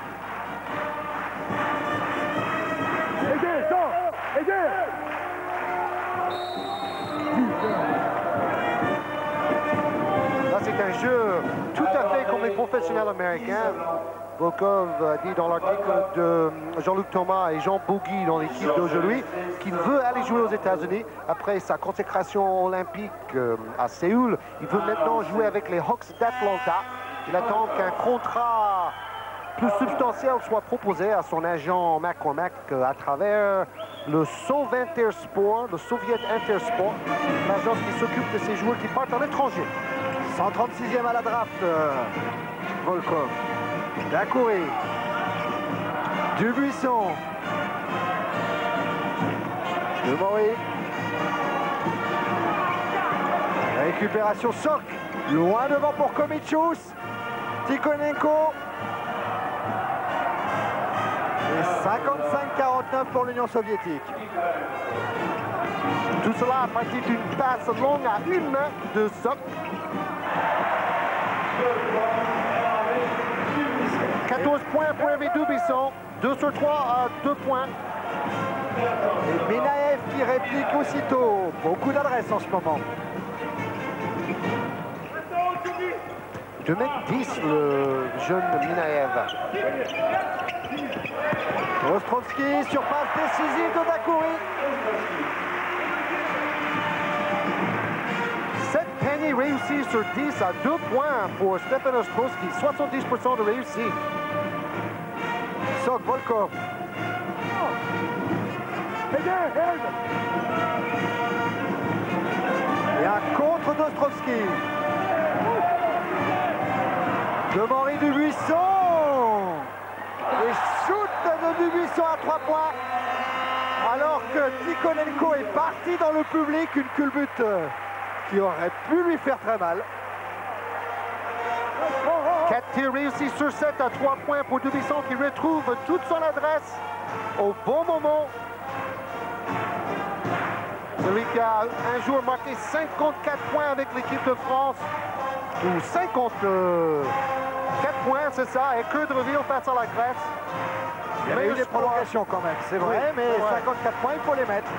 Là, c'est un jeu tout à fait comme les professionnels américains. Volkov a dit dans l'article de Jean-Luc Thomas et Jean Bougui dans l'équipe d'aujourd'hui qu'il veut aller jouer aux États-Unis après sa consécration olympique à Séoul. Il veut maintenant jouer avec les Hawks d'Atlanta. Il attend qu'un contrat plus substantiel soit proposé à son agent McCormack à travers le Sovintersport, le Soviet Intersport, l'agence qui s'occupe de ces joueurs qui partent à l'étranger. 136e à la draft, Volkov. Dacoury. Dubuisson. Demory. Récupération Sok. Loin devant pour Komicius. Tikhonenko. Et 55-49 pour l'Union soviétique. Tout cela à partir d'une passe longue à une main de Sok. 14 points pour Hervé Dubuisson. 2 sur 3 à 2 points. Et Minaev qui réplique aussitôt. Beaucoup d'adresse en ce moment. 2m10 le jeune Minaev. Ostrowski sur passe décisive de Dacoury. 7 paniers réussis sur 10 à 2 points pour Stefan Ostrowski. 70% de réussite. Sok, Volkov. Et un contre d'Ostrowski. Demory Dubuisson. Et shoot de Dubuisson à 3 points. Alors que Tikhonenko est parti dans le public, une culbute qui aurait pu lui faire très mal. 4 tirs réussis sur 7 à 3 points pour Dubuisson qui retrouve toute son adresse au bon moment. Celui qui a un jour marqué 54 points avec l'équipe de France. Ou 54 points, c'est ça. Et que de revient face à la Grèce. Il y avait eu des prolongations quand même, c'est vrai, oui, mais 54 points, il faut les mettre.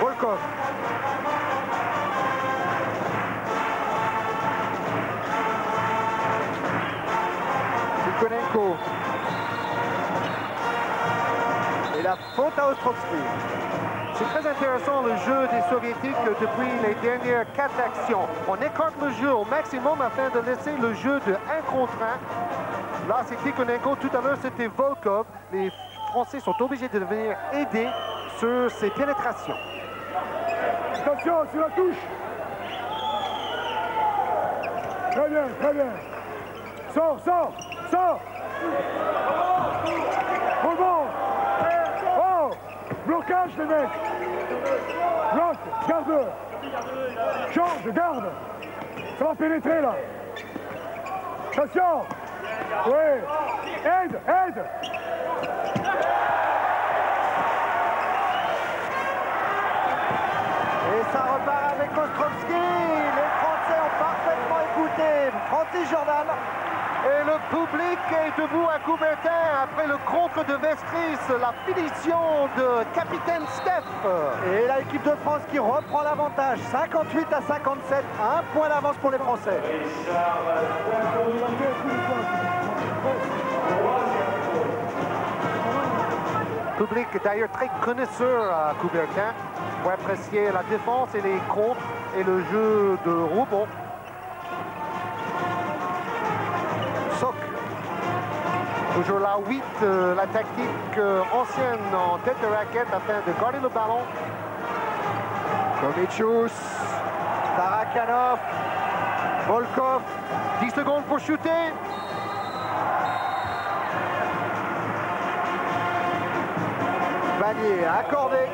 Volkov. Tikhonenko. Et la faute à Ostrovsky. C'est très intéressant le jeu des Soviétiques depuis les dernières 4 actions. On écarte le jeu au maximum afin de laisser le jeu de 1 contre 1. Là, c'est Tikhonenko. Tout à l'heure, c'était Volkov. Les Français sont obligés de venir aider sur ces pénétrations. Attention, sur la touche. Très bien, très bien. Sors, sors, sors. Rebond. Oh, blocage les mecs. Bloque, garde. Change, garde. Ça va pénétrer là. Attention. Oui. Aide, aide. Et ça repart avec Ostrovsky. Les Français ont parfaitement écouté Francis Jordan. Et le public est debout à Coubertin après le contre de Vestris, la finition de capitaine Steph. Et l'équipe de France qui reprend l'avantage, 58 à 57, un point d'avance pour les Français. Public d'ailleurs très connaisseur à Coubertin pour apprécier la défense et les contres et le jeu de rebond. Sok. Toujours la 8, la tactique ancienne en tête de raquette afin de garder le ballon. Komichus, Tarakanov, Volkov. 10 secondes pour shooter. Panier accordé.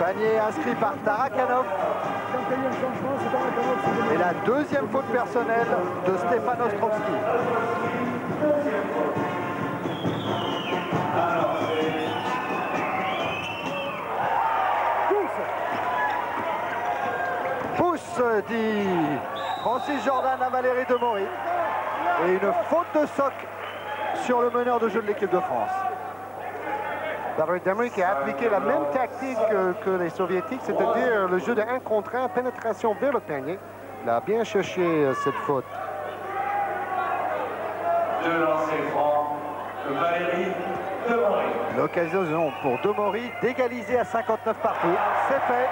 Panier inscrit par Tarakanov. Et la deuxième faute personnelle de Stefan Ostrovsky. Pousse, dit Francis Jordan à Valérie Demory. Et une faute de Sok sur le meneur de jeu de l'équipe de France. Valérie Demory qui a appliqué la même tactique que les Soviétiques, c'est-à-dire le jeu de 1 contre 1, pénétration vers le panier. Il a bien cherché cette faute. Deux lancers francs, Valérie Demory. L'occasion pour Demory d'égaliser à 59 partout. C'est fait.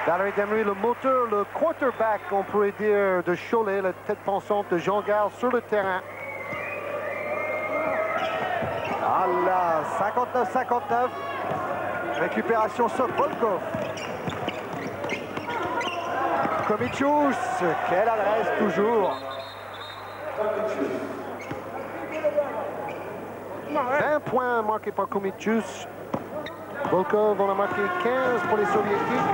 Valérie Demory, le moteur, le quarterback, on pourrait dire, de Cholet, la tête pensante de Jean Gall sur le terrain. Ah là, 59-59. Récupération Sok-Volkov. Komichus, quelle adresse toujours. 20 points marqués par Komichus. Volkov en a marqué 15 pour les Soviétiques.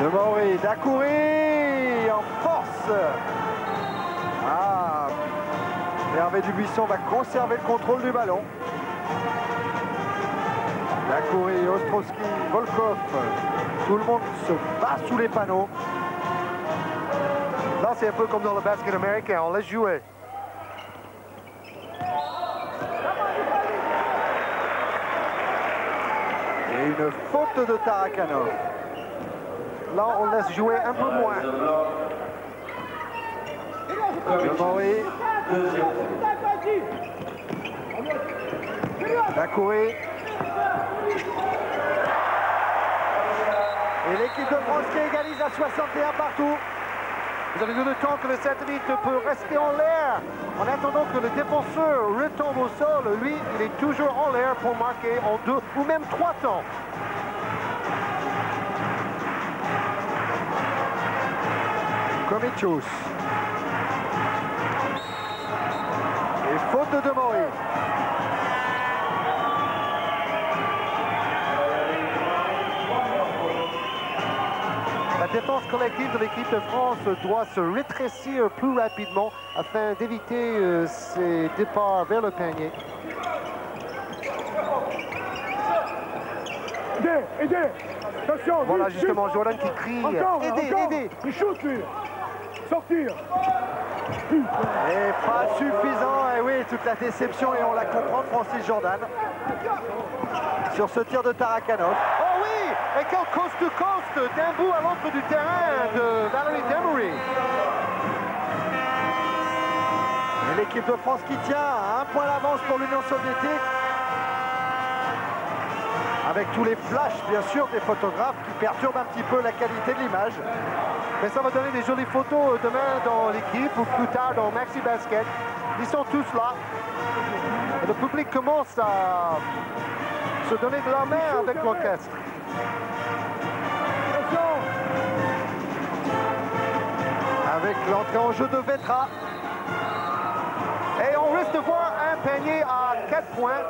Demory, Dacoury en force. Ah, Hervé Dubuisson va conserver le contrôle du ballon. Dacoury, Ostrovsky, Volkov. Tout le monde se bat sous les panneaux. Là, c'est un peu comme dans le basket américain, on laisse jouer. Et une faute de Tarakanov. Là, on laisse jouer un peu moins. Demory. Dacoury. Et l'équipe de France qui égalise à 61 partout. Vous avez vu le temps que le satellite peut rester en l'air. En attendant que le défenseur retombe au sol, lui, il est toujours en l'air pour marquer en 2 ou même 3 temps. Komichus. Et faute de Demory. La défense collective de l'équipe de France doit se rétrécir plus rapidement afin d'éviter ces départs vers le panier. Aidez. Attention. Voilà vite, justement vite. Jordan qui crie Encore, aidez, encore. aidez. Il shoot lui. Sortir. Et pas suffisant, et oui, toute la déception, et on la comprend, Francis Jordan. Sur ce tir de Tarakanov. Oh oui! Et quel coast-to-coast d'un bout à l'autre du terrain de Valerie Demery. Et l'équipe de France qui tient à 1 point d'avance pour l'Union soviétique. Avec tous les flashs, bien sûr, des photographes qui perturbent un petit peu la qualité de l'image. Mais ça va donner des jolies photos demain dans l'équipe ou plus tard dans Maxi Basket. Ils sont tous là. Et le public commence à se donner de la main avec l'orchestre. Avec l'entrée en jeu de Vetra. Et on risque de voir un panier à 4 points.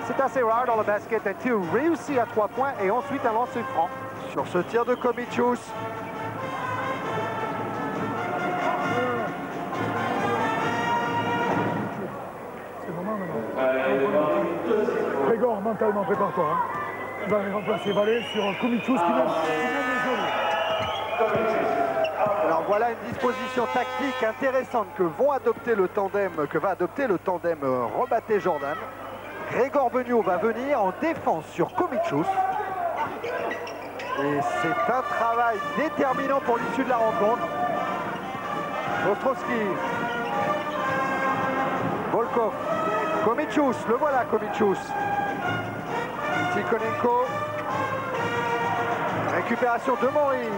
C'est assez rare dans le basket, un tir réussi à 3 points et ensuite un lancer franc. Sur ce tir de Komichus. C'est le moment maintenant. Grégor, mentalement, prépare-toi. Hein. Il va remplacer Vallet sur Komichus qui mène le jeu. Alors voilà une disposition tactique intéressante que va adopter le tandem Rebatté-Jordan. Grégor Beugnot va venir en défense sur Komichus. Et c'est un travail déterminant pour l'issue de la rencontre. Ostrowski. Volkov. Komichus, le voilà Komichus. Tikhonenko. Récupération de Maury.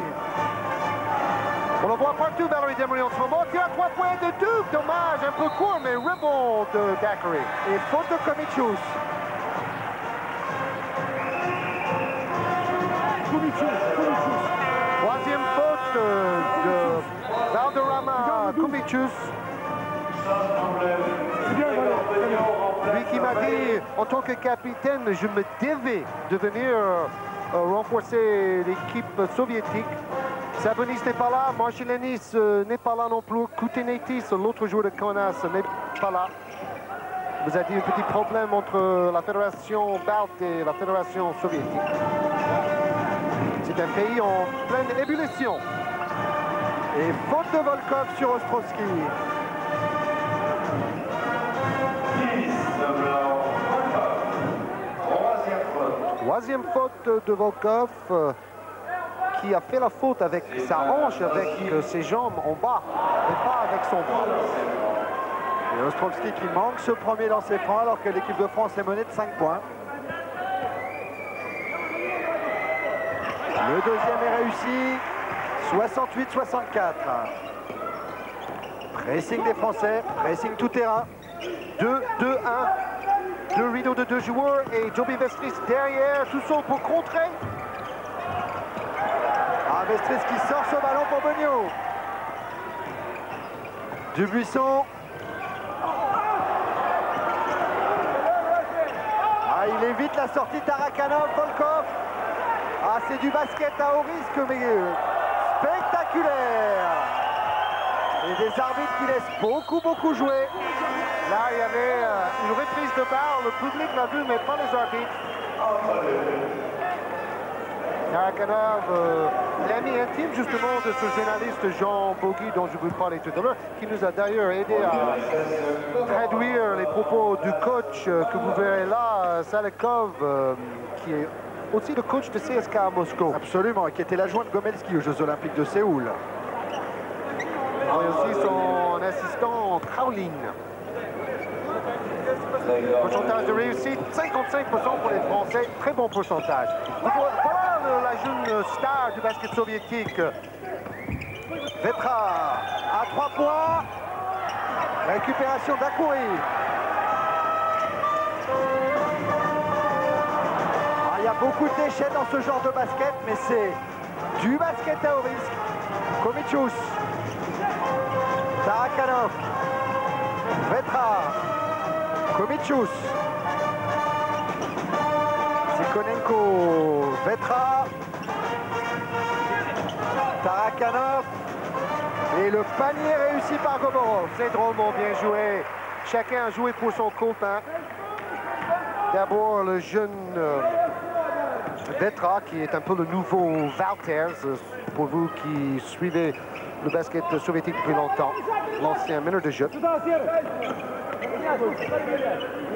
On le voit partout, Valerie Demery en ce moment. Tir à 3 points de Duke. Dommage, un peu court, mais rebond de Daiquiri. Et faute de Komichus. Troisième faute de Valderrama Komichus. Lui qui m'a dit, en tant que capitaine, je me devais de venir renforcer l'équipe soviétique. Sabonis n'est pas là, Marchelenis n'est pas là non plus, Koutenetis, l'autre joueur de Kaunas, n'est pas là. Vous avez dit un petit problème entre la fédération balte et la fédération soviétique. C'est un pays en pleine ébullition. Et faute de Volkov sur Ostrowski. Troisième faute de Volkov qui a fait la faute avec sa hanche, avec ses jambes en bas, et pas avec son bras. Et Ostrowski qui manque ce premier lancer franc alors que l'équipe de France est menée de 5 points. Le deuxième est réussi, 68-64. Pressing des Français, pressing tout terrain. 2-2-1. Deux rideaux de 2 joueurs et Joby Vestris derrière, tout ça pour contrer. Ah, Vestris qui sort ce ballon pour Beugnot. Dubuisson. Ah, il évite la sortie Tarakanov, Volkov. Ah, c'est du basket à haut risque, mais spectaculaire. Et des arbitres qui laissent beaucoup jouer. Là, il y avait une reprise de balle, le public l'a vu, mais pas les arbitres. Tarakanov, l'ami intime justement de ce journaliste Jean Bogy dont je vous parlais tout à l'heure, qui nous a d'ailleurs aidé à traduire les propos du coach que vous verrez là, Salekov, qui est aussi le coach de CSK à Moscou. Absolument, et qui était l'adjoint de Gomelski aux Jeux Olympiques de Séoul. Et aussi son assistant Kraulin. Pourcentage de réussite, 55% pour les Français, très bon pourcentage. Voilà la jeune star du basket soviétique. Vetra à 3 points. Récupération d'Akouri. Il y a beaucoup de déchets dans ce genre de basket, mais c'est du basket à haut risque. Komichus. Tarakanov. Vetra. Komichus. Tikhonenko. Vetra. Tarakanov. Et le panier réussi par Goborov. C'est drôlement bien joué. Chacun a joué pour son copain. D'abord le jeune Vetra qui est un peu le nouveau Valters pour vous qui suivez le basket soviétique depuis longtemps, l'ancien meneur de jeu.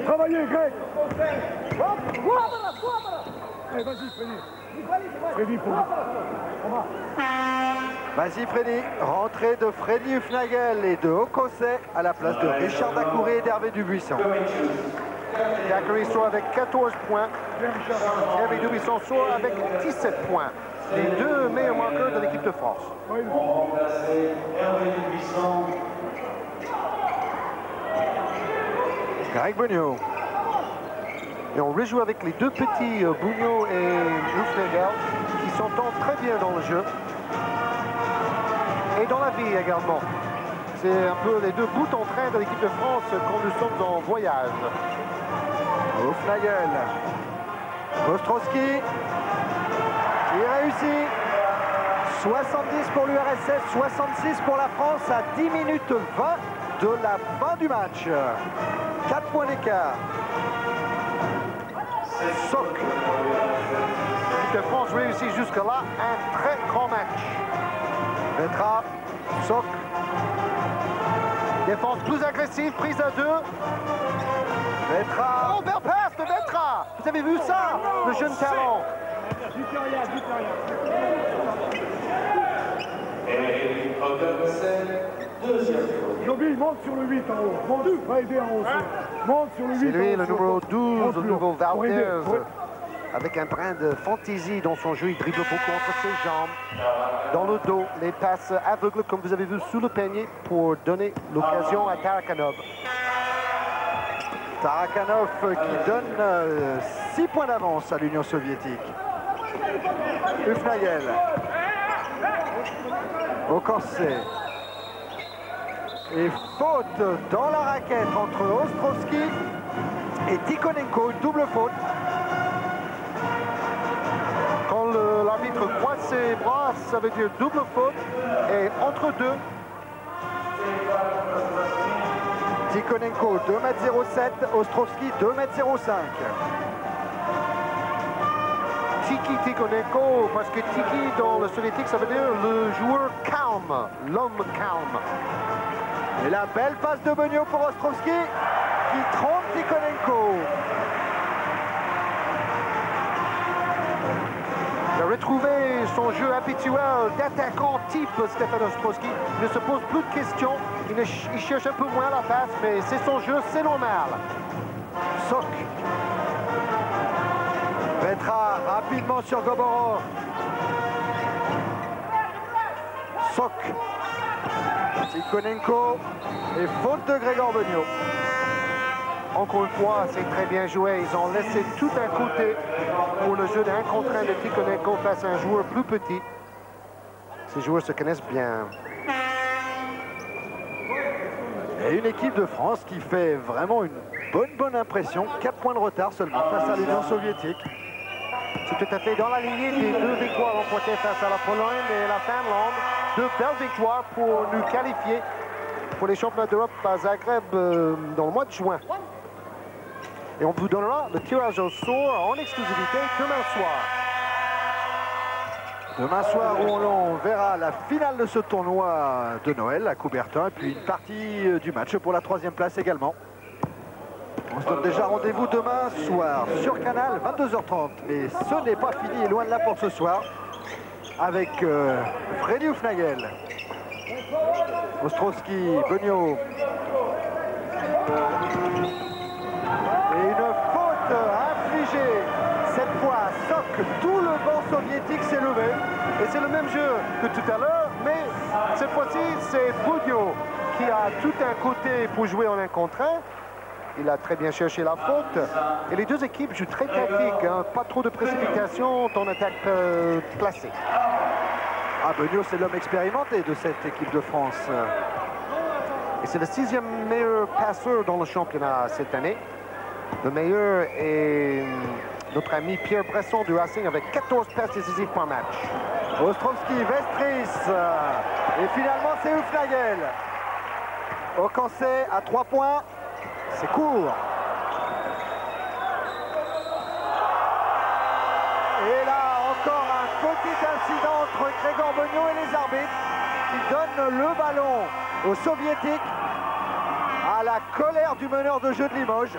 Travaillez, Greg. Allez, vas-y, Freddy. Freddy, Vas-y Freddy, rentrée de Freddy Hufnagel et de Okose à la place de Richard Dacoury et d'Hervé Dubuisson. Dacoury sort avec 14 points, Hervé Dubuisson sort avec 17 points. Les deux meilleurs marqueurs de l'équipe de France. Greg Beugnot. Et on rejoue avec les deux petits Beugnot et Hufnagel qui s'entendent très bien dans le jeu. Et dans la vie également. C'est un peu les deux bouts en train de l'équipe de France quand nous sommes en voyage. Hufnagel. Ostrowski. Il réussit. 70 pour l'URSS, 66 pour la France à 10 minutes 20 de la fin du match. 4 points d'écart. Sock. L'équipe de France réussit jusque-là un très grand match. Vetra, Sock. Défense plus agressive, prise à 2. Vetra. Oh, belle passe de Vetra. Vous avez vu ça, le jeune talent. Eric Ogdensen, deuxième faute. Joby, monte sur le 8 en haut. Monte, va aider en haut. Monte sur le 8. C'est lui, le numéro 12, le nouveau Valdez. Ouais. Avec un brin de fantaisie dans son jeu, il dribble beaucoup entre ses jambes, dans le dos, les passes aveugles comme vous avez vu sous le panier pour donner l'occasion à Tarakanov. Tarakanov qui donne 6 points d'avance à l'Union soviétique. Hufnagel. Okose. Et faute dans la raquette entre Ostrowski et Tikhonenko, double faute. Quand l'arbitre croise ses bras, ça veut dire double faute. Et entre deux, Tikhonenko 2,07 m, Ostrowski 2,05 m. Tiki Tikhonenko, parce que Tiki dans le soviétique, ça veut dire le joueur calme, l'homme calme. Et la belle passe de Beugnot pour Ostrowski qui trompe Tikhonenko. Il a retrouvé son jeu habituel d'attaquant type Stefan Ostrowski. Il ne se pose plus de questions, il cherche un peu moins la passe, mais c'est son jeu, c'est normal. Sock. Vetra rapidement sur Goborov. Sock. Tikhonenko et faute de Grégor Beugnot. Encore une fois, c'est très bien joué. Ils ont laissé tout un côté pour le jeu d'un contre un de Tikhonenko face à un joueur plus petit. Ces joueurs se connaissent bien. Et une équipe de France qui fait vraiment une bonne impression. 4 points de retard seulement face à l'Union soviétique. C'est tout à fait dans la lignée des deux victoires remportées face à la Pologne et la Finlande. Deux belles victoires pour nous qualifier pour les championnats d'Europe à Zagreb dans le mois de juin. Et on vous donnera le tirage au sort en exclusivité demain soir. Demain soir où on verra la finale de ce tournoi de Noël à Coubertin et puis une partie du match pour la 3e place également. On se donne déjà rendez-vous demain soir sur Canal, 22h30. Mais ce n'est pas fini et loin de là pour ce soir avec Freddy Hufnagel, Ostrowski, Beugnot. Et une faute infligée. Cette fois à Sock, tout le banc soviétique s'est levé. Et c'est le même jeu que tout à l'heure, mais cette fois-ci, c'est Beugnot qui a tout un côté pour jouer en 1 contre 1. Il a très bien cherché la faute. Et les deux équipes jouent très tactique, hein. Pas trop de précipitation en attaque placée. Ah, Beugnot, c'est l'homme expérimenté de cette équipe de France. Et c'est le 6e meilleur passeur dans le championnat cette année. Le meilleur est notre ami Pierre Bresson du Racing avec 14 passes décisives par match. Ostrowski, Vestris. Et finalement, c'est Hufnagel. Okance à 3 points. C'est court. Et là, encore un petit incident entre Grégor Beugnot et les arbitres. qui donne le ballon aux Soviétiques à la colère du meneur de jeu de Limoges.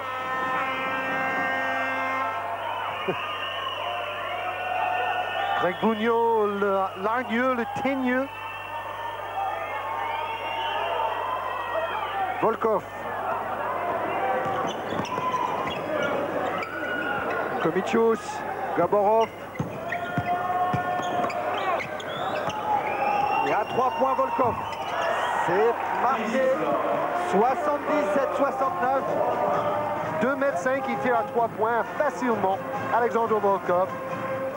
Greg Bugno, le largueux, le teigneux. Volkov. Komichus, Gaborov. Et à 3 points Volkov. C'est marqué 77-69. 2,5 m, il tire à 3 points facilement. Alexandre Volkov.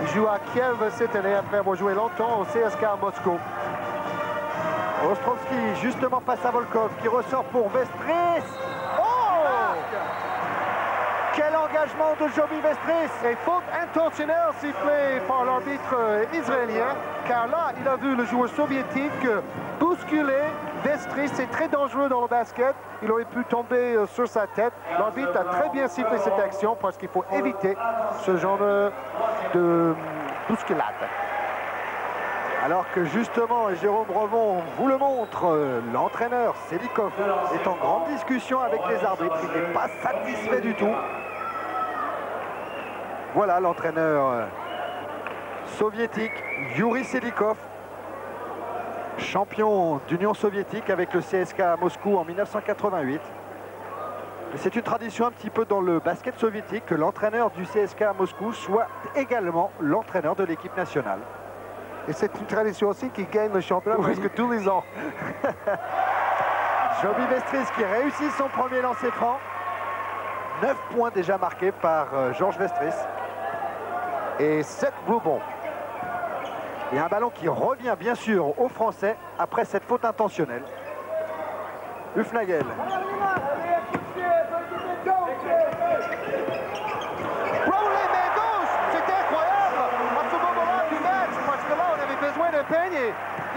Il joue à Kiev cette année après avoir joué longtemps au CSKA Moscou. Ostrovski justement face à Volkov qui ressort pour Vestris. Oh! Quel engagement de Joby Vestris! Et faute intentionnelle sifflée par l'arbitre israélien, car là, il a vu le joueur soviétique bousculer Vestris. C'est très dangereux dans le basket. Il aurait pu tomber sur sa tête. L'arbitre a très bien sifflé cette action parce qu'il faut éviter ce genre de bousculade. Alors que justement, Jérôme Revon vous le montre, l'entraîneur Selikov est en grande discussion avec les arbitres. Il n'est pas satisfait du tout. Voilà l'entraîneur soviétique, Yuri Selikov, champion d'Union soviétique avec le CSKA à Moscou en 1988. C'est une tradition un petit peu dans le basket soviétique que l'entraîneur du CSKA à Moscou soit également l'entraîneur de l'équipe nationale. Et c'est une tradition aussi qui gagne le championnat presque tous les ans. Joby Vestris qui réussit son premier lancer franc. 9 points déjà marqués par Georges Vestris. Et 7 rebonds. Et un ballon qui revient bien sûr aux Français après cette faute intentionnelle. Hufnagel.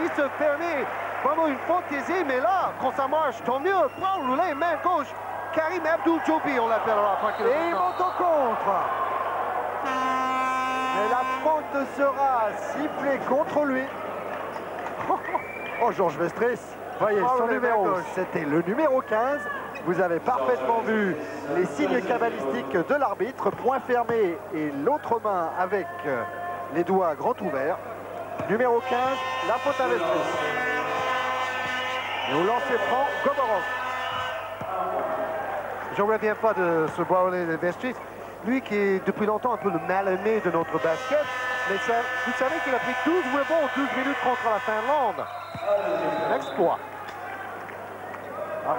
Il se permet vraiment une fantaisie, mais là, quand ça marche, tant mieux. Prends rouler, main gauche. Karim Abdul-Jobi, on l'appellera. Et il monte au contre. Mais la faute sera sifflée contre lui. Oh, Georges Vestris. Voyez, son numéro, c'était le numéro 15. Vous avez parfaitement vu les signes cabalistiques de l'arbitre. Point fermé et l'autre main avec les doigts grands ouverts. Numéro 15, la faute à Vestris. Et au lancer franc, Goborov. Je ne reviens pas de ce Brownlee de Vestris. Lui qui est depuis longtemps un peu le mal-aimé de notre basket. Mais ça, vous savez qu'il a pris 12 rebonds en 12 minutes contre la Finlande. Un exploit.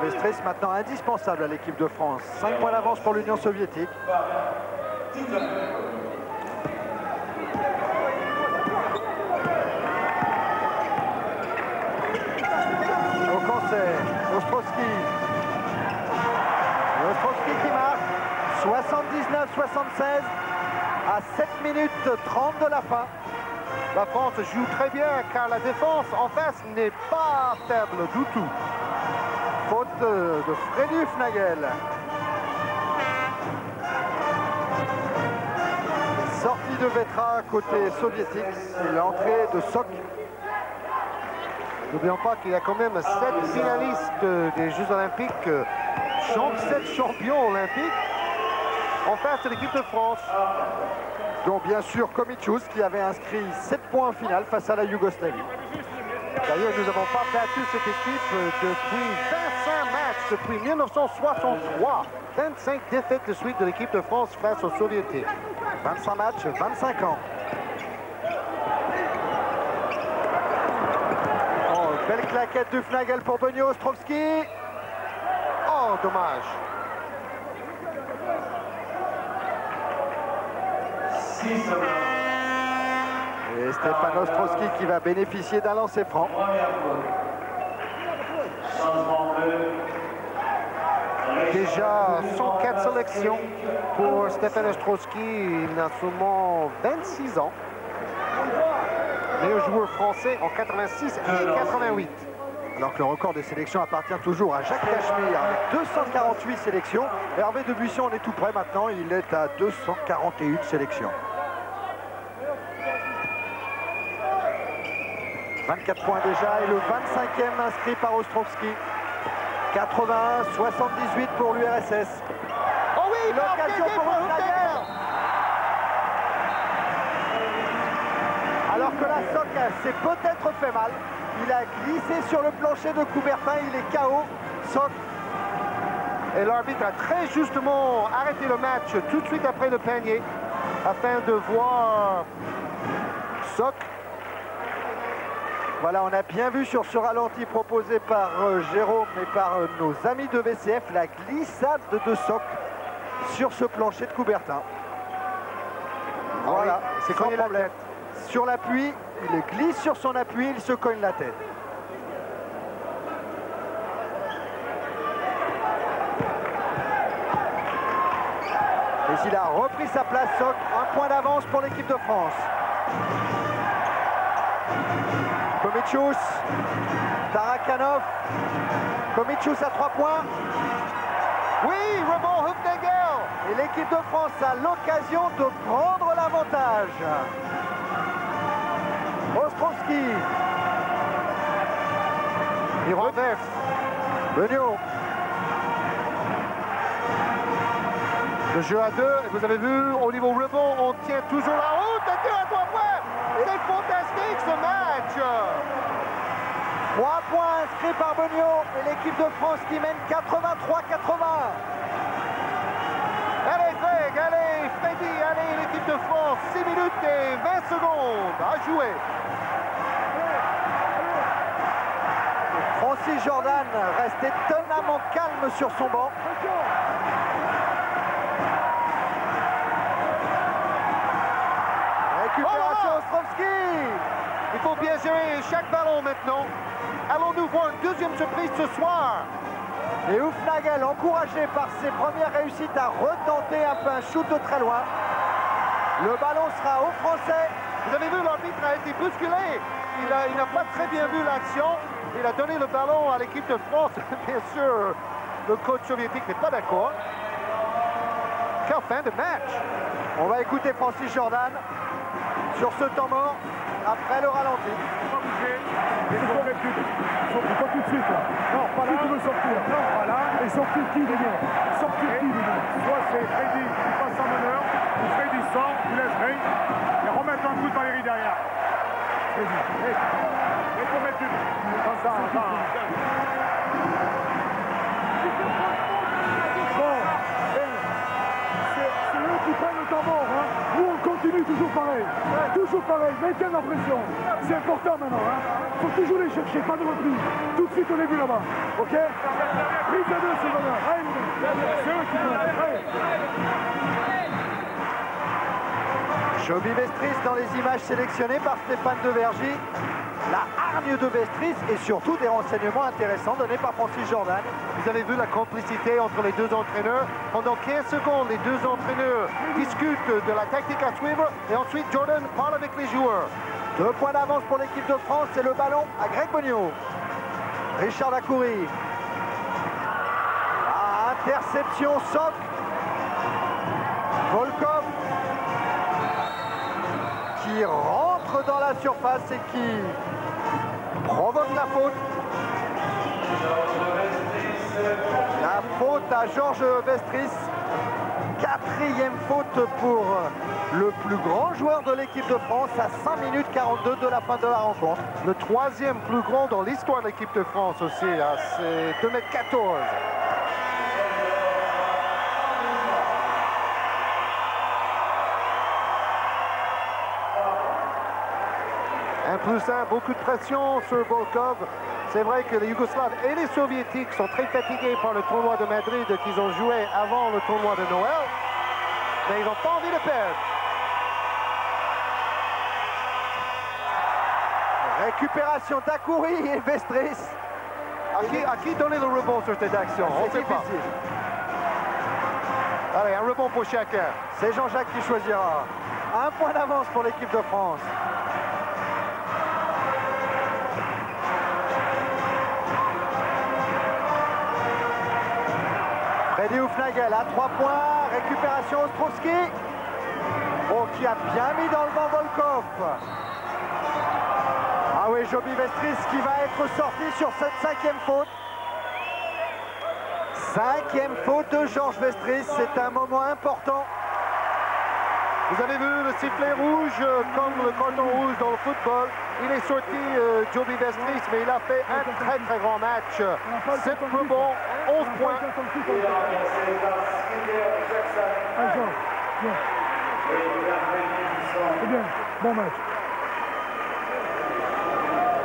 Vestris maintenant indispensable à l'équipe de France. 5 points d'avance pour l'Union soviétique. Ostrovski. Ostrovski qui marque 79-76 à 7 minutes 30 de la fin. La France joue très bien car la défense en face n'est pas faible du tout. Faute de Freddy Hufnagel. Sortie de Vetra côté soviétique et l'entrée de Sok. N'oublions pas qu'il y a quand même 7 finalistes des Jeux Olympiques, 7 champions olympiques en face de l'équipe de France. Dont bien sûr Komichus qui avait inscrit 7 points en finale face à la Yougoslavie. D'ailleurs, nous n'avons pas battu cette équipe depuis 25 matchs, depuis 1963. 25 défaites de suite de l'équipe de France face aux Soviétiques. 25 matchs, 25 ans. Belle claquette de Fnagel pour Benio Ostrovski. Oh, dommage. Et Stéphane Ostrovski qui va bénéficier d'un lancer franc. Déjà 104 sélections pour Stéphane Ostrovski. Il a seulement 26 ans. Meilleur joueur français en 86 et 88. Alors que le record des sélections appartient toujours à Jacques Cachemire avec 248 sélections. Hervé Debuisson en est tout près maintenant, il est à 241 sélections. 24 points déjà et le 25e inscrit par Ostrovski. 81-78 pour l'URSS. Oh oui, l'occasion pour Hufnagel. Alors que la Sock s'est peut-être fait mal. Il a glissé sur le plancher de Coubertin, il est KO. Sock. Et l'arbitre a très justement arrêté le match tout de suite après le panier afin de voir Sock. Voilà, on a bien vu sur ce ralenti proposé par Jérôme et par nos amis de VCF la glissade de Sock sur ce plancher de Coubertin. Voilà, c'est sans problème. Sur l'appui, il glisse sur son appui, il se cogne la tête. Et il a repris sa place, Sock. Un point d'avance pour l'équipe de France. Komicius, Tarakanov. Komicius à 3 points. Oui, rebond Hufnagel. Et l'équipe de France a l'occasion de prendre l'avantage. Ostrovski. Il renverse. Beugnot. Le jeu à 2, et vous avez vu, au niveau rebond, on tient toujours la route. Un tir à 3 points. C'est fantastique ce match. 3 points inscrits par Beugnot et l'équipe de France qui mène 83-80. Allez Greg, allez Freddy, allez l'équipe de France. 6 minutes et 20 secondes à jouer. Francis Jordan reste étonnamment calme sur son banc. Récupération Ostrovski. Il faut bien gérer chaque ballon maintenant. Allons-nous voir une deuxième surprise ce soir? Et Hufnagel, encouragé par ses premières réussites, à retenter un peu un shoot de très loin. Le ballon sera aux Français. Vous avez vu, l'arbitre a été bousculé. Il n'a pas très bien vu l'action. Il a donné le ballon à l'équipe de France. Bien sûr, le coach soviétique n'est pas d'accord. Quelle fin de match! On va écouter Francis Jordan sur ce temps mort après le ralenti. Il faut mettre plus. Pas tout de suite. Là. Non, pas là. Qui veut sortir? Non, pas là. Et sortir qui déjà? Sortir qui déjà? Soit c'est Freddy qui passe en meneur, ou Freddy sort, il laisse Ray, et remettre un coup de Valérie derrière. Freddy. Il faut mettre plus. Comme ça, Bon, c'est eux qui prennent le temps mort. Hein. Nous, on continue toujours pareil. Toujours pareil, maintiens la pression. C'est important maintenant. Il faut toujours les chercher, pas de reprise. Tout de suite au début là-bas. OK? Prise de 2, c'est bon. C'est eux qui prennent. Allez. Joby Vestris dans les images sélectionnées par Stéphane Devergy. La hargne de Vestris et surtout des renseignements intéressants donnés par Francis Jordan. Vous avez vu la complicité entre les deux entraîneurs. Pendant 15 secondes, les deux entraîneurs discutent de la tactique à suivre et ensuite Jordan parle avec les joueurs. 2 points d'avance pour l'équipe de France et le ballon à Greg Beugnot. Richard Dacoury. Interception Sock. Volkov qui rentre dans la surface et qui provoque la faute. La faute à Georges Vestris. 4e faute pour le plus grand joueur de l'équipe de France à 5 minutes 42 de la fin de la rencontre. Le 3e plus grand dans l'histoire de l'équipe de France aussi, c'est 2,14 m. Un plus un, beaucoup de pression sur Volkov. C'est vrai que les Yougoslaves et les Soviétiques sont très fatigués par le tournoi de Madrid qu'ils ont joué avant le tournoi de Noël. Mais ils n'ont pas envie de perdre. Récupération Dacoury et Vestris. À qui donner le rebond sur cette action? On ne sait pas. Allez, un rebond pour chacun. C'est Jean-Jacques qui choisira. 1 point d'avance pour l'équipe de France. Freddy Hufnagel à 3 points. Récupération Ostrovski. Oh, qui a bien mis dans le banc Volkov. oui, Joby Vestris qui va être sorti sur cette 5e faute. 5e faute de Georges Vestris, c'est un moment important. Vous avez vu le sifflet rouge, comme le carton rouge dans le football. Il est sorti, Joby Vestris, mais il a fait un très très grand match. 7 rebonds, 11 points. C'est bien, bon match.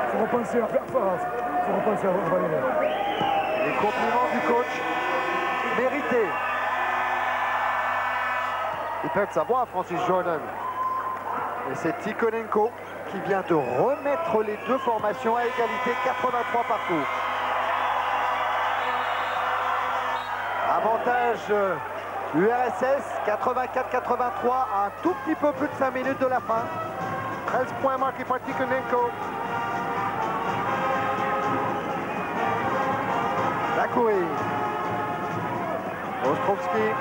Il faut repenser à faire face. Il faut repenser à Valérie. Les compliments du coach, mérités. Il perd sa voix, Francis Jordan. Et c'est Tikhonenko qui vient de remettre les deux formations à égalité, 83 partout. Avantage URSS, 84-83, un tout petit peu plus de 5 minutes de la fin. 13 points marqués par Tikhonenko. Dacoury. Ostrovski.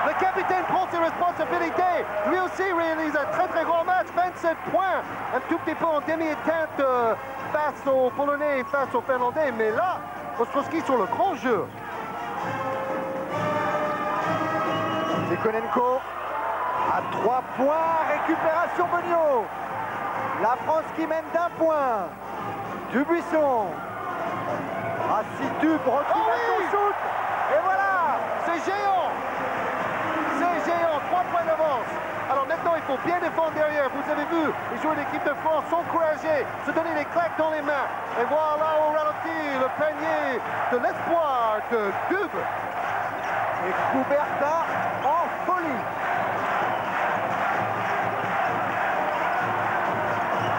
Le capitaine prend ses responsabilités. Lui aussi réalise un très très grand match, 27 points. Un tout petit peu en demi-teinte face aux Polonais et face aux Finlandais. Mais là, Ostrowski sur le grand jeu. Tikhonenko à 3 points. Récupération Beugnot. La France qui mène d'1 point. Dubuisson. Rassidub recule son shoot. Et voilà. C'est géant. C'est géant, 3 points d'avance. Alors maintenant, il faut bien défendre derrière. Vous avez vu, les joueurs de l'équipe de France sont encouragés, se donner des claques dans les mains. Et voilà au ralenti le panier de l'espoir de Dub. Et Kuberta en folie.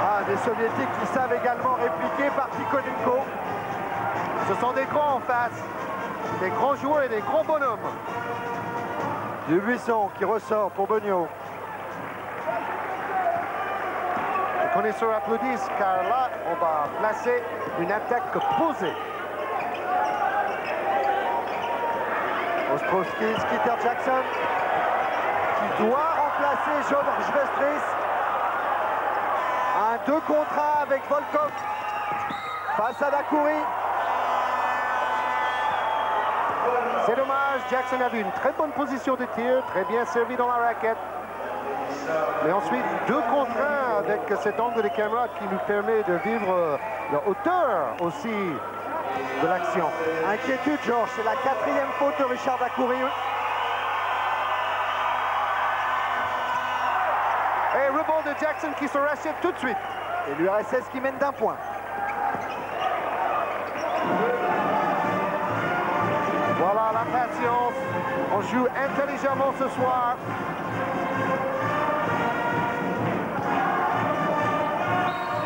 Ah, des Soviétiques qui savent également répliquer par Tikhonenko. Ce sont des grands en face. Des grands joueurs et des grands bonhommes. Dubuisson qui ressort pour Beugnot. Les connaisseurs applaudissent car là, on va placer une attaque posée. Ostrowski, Skeeter Jackson qui doit remplacer Georges Vestris. Un 2 contre 1 avec Volkov face à Dacoury. C'est dommage, Jackson a eu une très bonne position de tir, très bien servi dans la raquette. Mais ensuite, 2 contre 1 avec cet angle de caméra qui nous permet de vivre la hauteur aussi de l'action. Inquiétude, Georges, c'est la 4e faute de Richard Dacoury. Et rebond de Jackson qui se rachète tout de suite. Et l'URSS qui mène d'1 point. Voilà la patience. On joue intelligemment ce soir.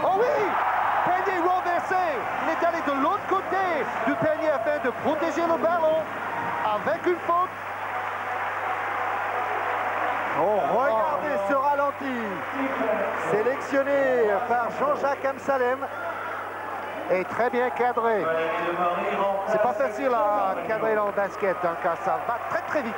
Oh oui! Panier renversé. Il est allé de l'autre côté du panier afin de protéger le ballon avec une faute. Oh, regardez ce ralenti. Sélectionné par Jean-Jacques Amsalem. Et très bien cadré. C'est pas facile à cadrer dans le basket, hein, car ça va très très vite.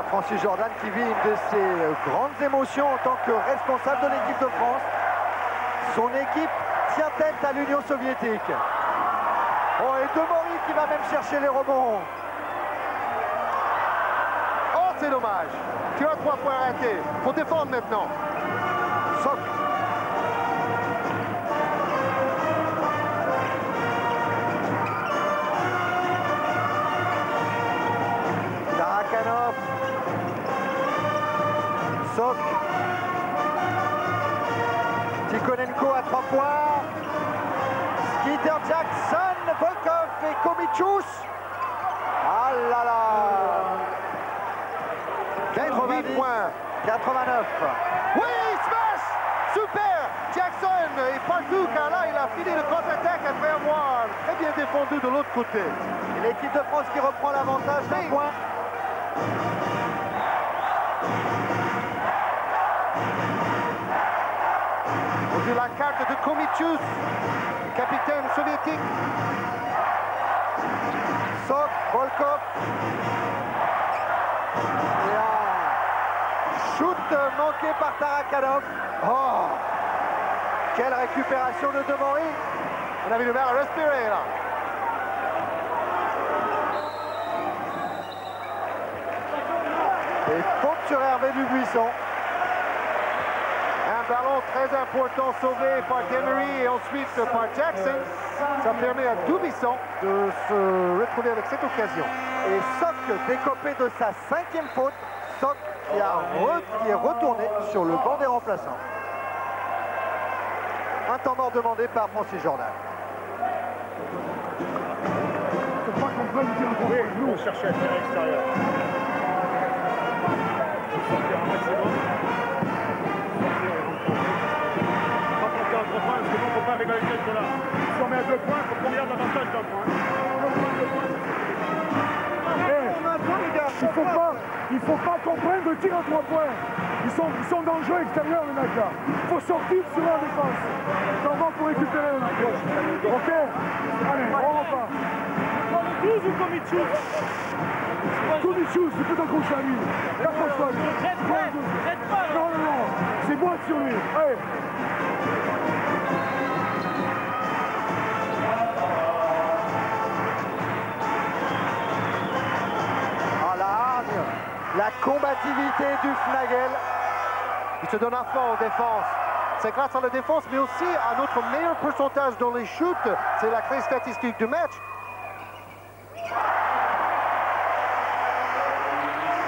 Francis Jordan qui vit une de ses grandes émotions en tant que responsable de l'équipe de France. Son équipe tient tête à l'Union soviétique. Oh, et Demory qui va même chercher les rebonds. Oh, c'est dommage. Tu as 3 points ratés. Faut défendre maintenant. Soc. Tarakanov. Soc. Tikhonenko à 3 points. Skeeter Jackson, Volkov et Komichus. Ah là là. 88 points. 89. Oui, smash! Super! Jackson est partout car là, il a fini le contre-attaque après avoir très bien défendu de l'autre côté. Et l'équipe de France qui reprend l'avantage d'un point. On joue la carte de Komichus, capitaine soviétique. Sok, Volkov. Et un shoot manqué par Tarakanov. Oh, quelle récupération de Demori. On a vu le mal à respirer là. Et faute sur Hervé Dubuisson. Un ballon très important sauvé par Demery et ensuite par Jackson. Ça permet à Dubuisson de se retrouver avec cette occasion. Et Sok décopé de sa 5e faute. Sok qui est retourné sur le banc des remplaçants. Un temps mort demandé par Francis Jordan. Je crois qu'on peut dire qu'on Oui, on cherchait à tirer extérieur. Sortir un maximum. Sortir et rencontrer. Pas compter en 3 points, parce que nous, on ne peut pas régaler le là. Si on met à 2 points, il faut qu'on garde l'avantage d'un point. Il faut pas comprendre de tir à 3 points. Ils sont dangereux extérieurs, les mecs là. Il faut sortir sur la défense. Ça va pour récupérer le mec. Ok. Allez, on repart. 12 ou Komichus? Komichus, c'est peut-être accroché à lui. Accroche-toi. Non, non, non. C'est moi sur lui. Allez. La combativité du Fnagel. Il se donne à fond en défense. C'est grâce à la défense, mais aussi à notre meilleur pourcentage dans les shoots. C'est la clé statistique du match.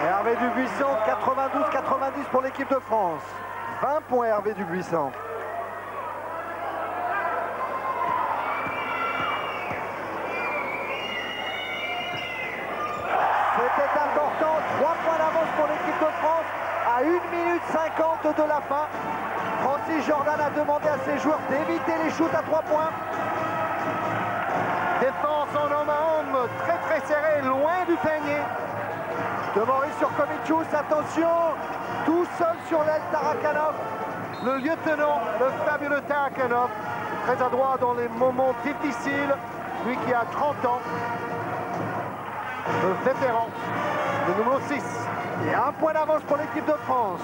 Et Hervé Dubuisson, 92-90 pour l'équipe de France. 20 points Hervé Dubuisson. C'était important, 3 points d'avance pour l'équipe de France à 1 minute 50 de la fin. Francis Jordan a demandé à ses joueurs d'éviter les shoots à 3 points. Défense en homme à homme, très très serré, loin du panier. Demori sur Komichus, attention, tout seul sur l'aile Tarakanov. Le lieutenant, le fabuleux Tarakanov, très adroit dans les moments difficiles, lui qui a 30 ans. Le vétéran, le numéro 6. Et 1 point d'avance pour l'équipe de France.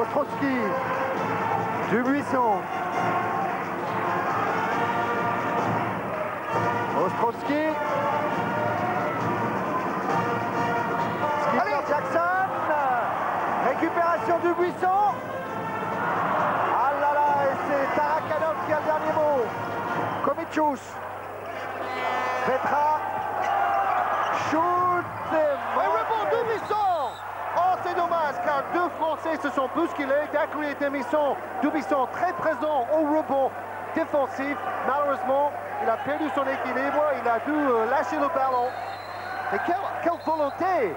Ostrowski, Dubuisson. Ostrowski. Skipper Jackson. Récupération Dubuisson. Ah là là, et c'est Tarakanov qui a le dernier mot. Komichus. Petra. Shoot. Et rebond Dubuisson. Oh, c'est dommage, car 2 Français se sont bousculés. Dacoury et Dubuisson très présent au rebond défensif. Malheureusement, il a perdu son équilibre. Il a dû lâcher le ballon. Et quelle volonté!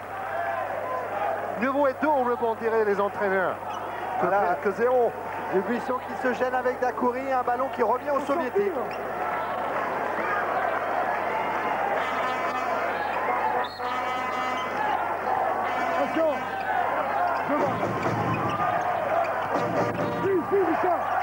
Mieux vaut être 2 au rebond, diraient les entraîneurs, que 0. Dubuisson qui se gêne avec Dacoury, un ballon qui revient aux Soviétiques. Attention. Devant. Richard.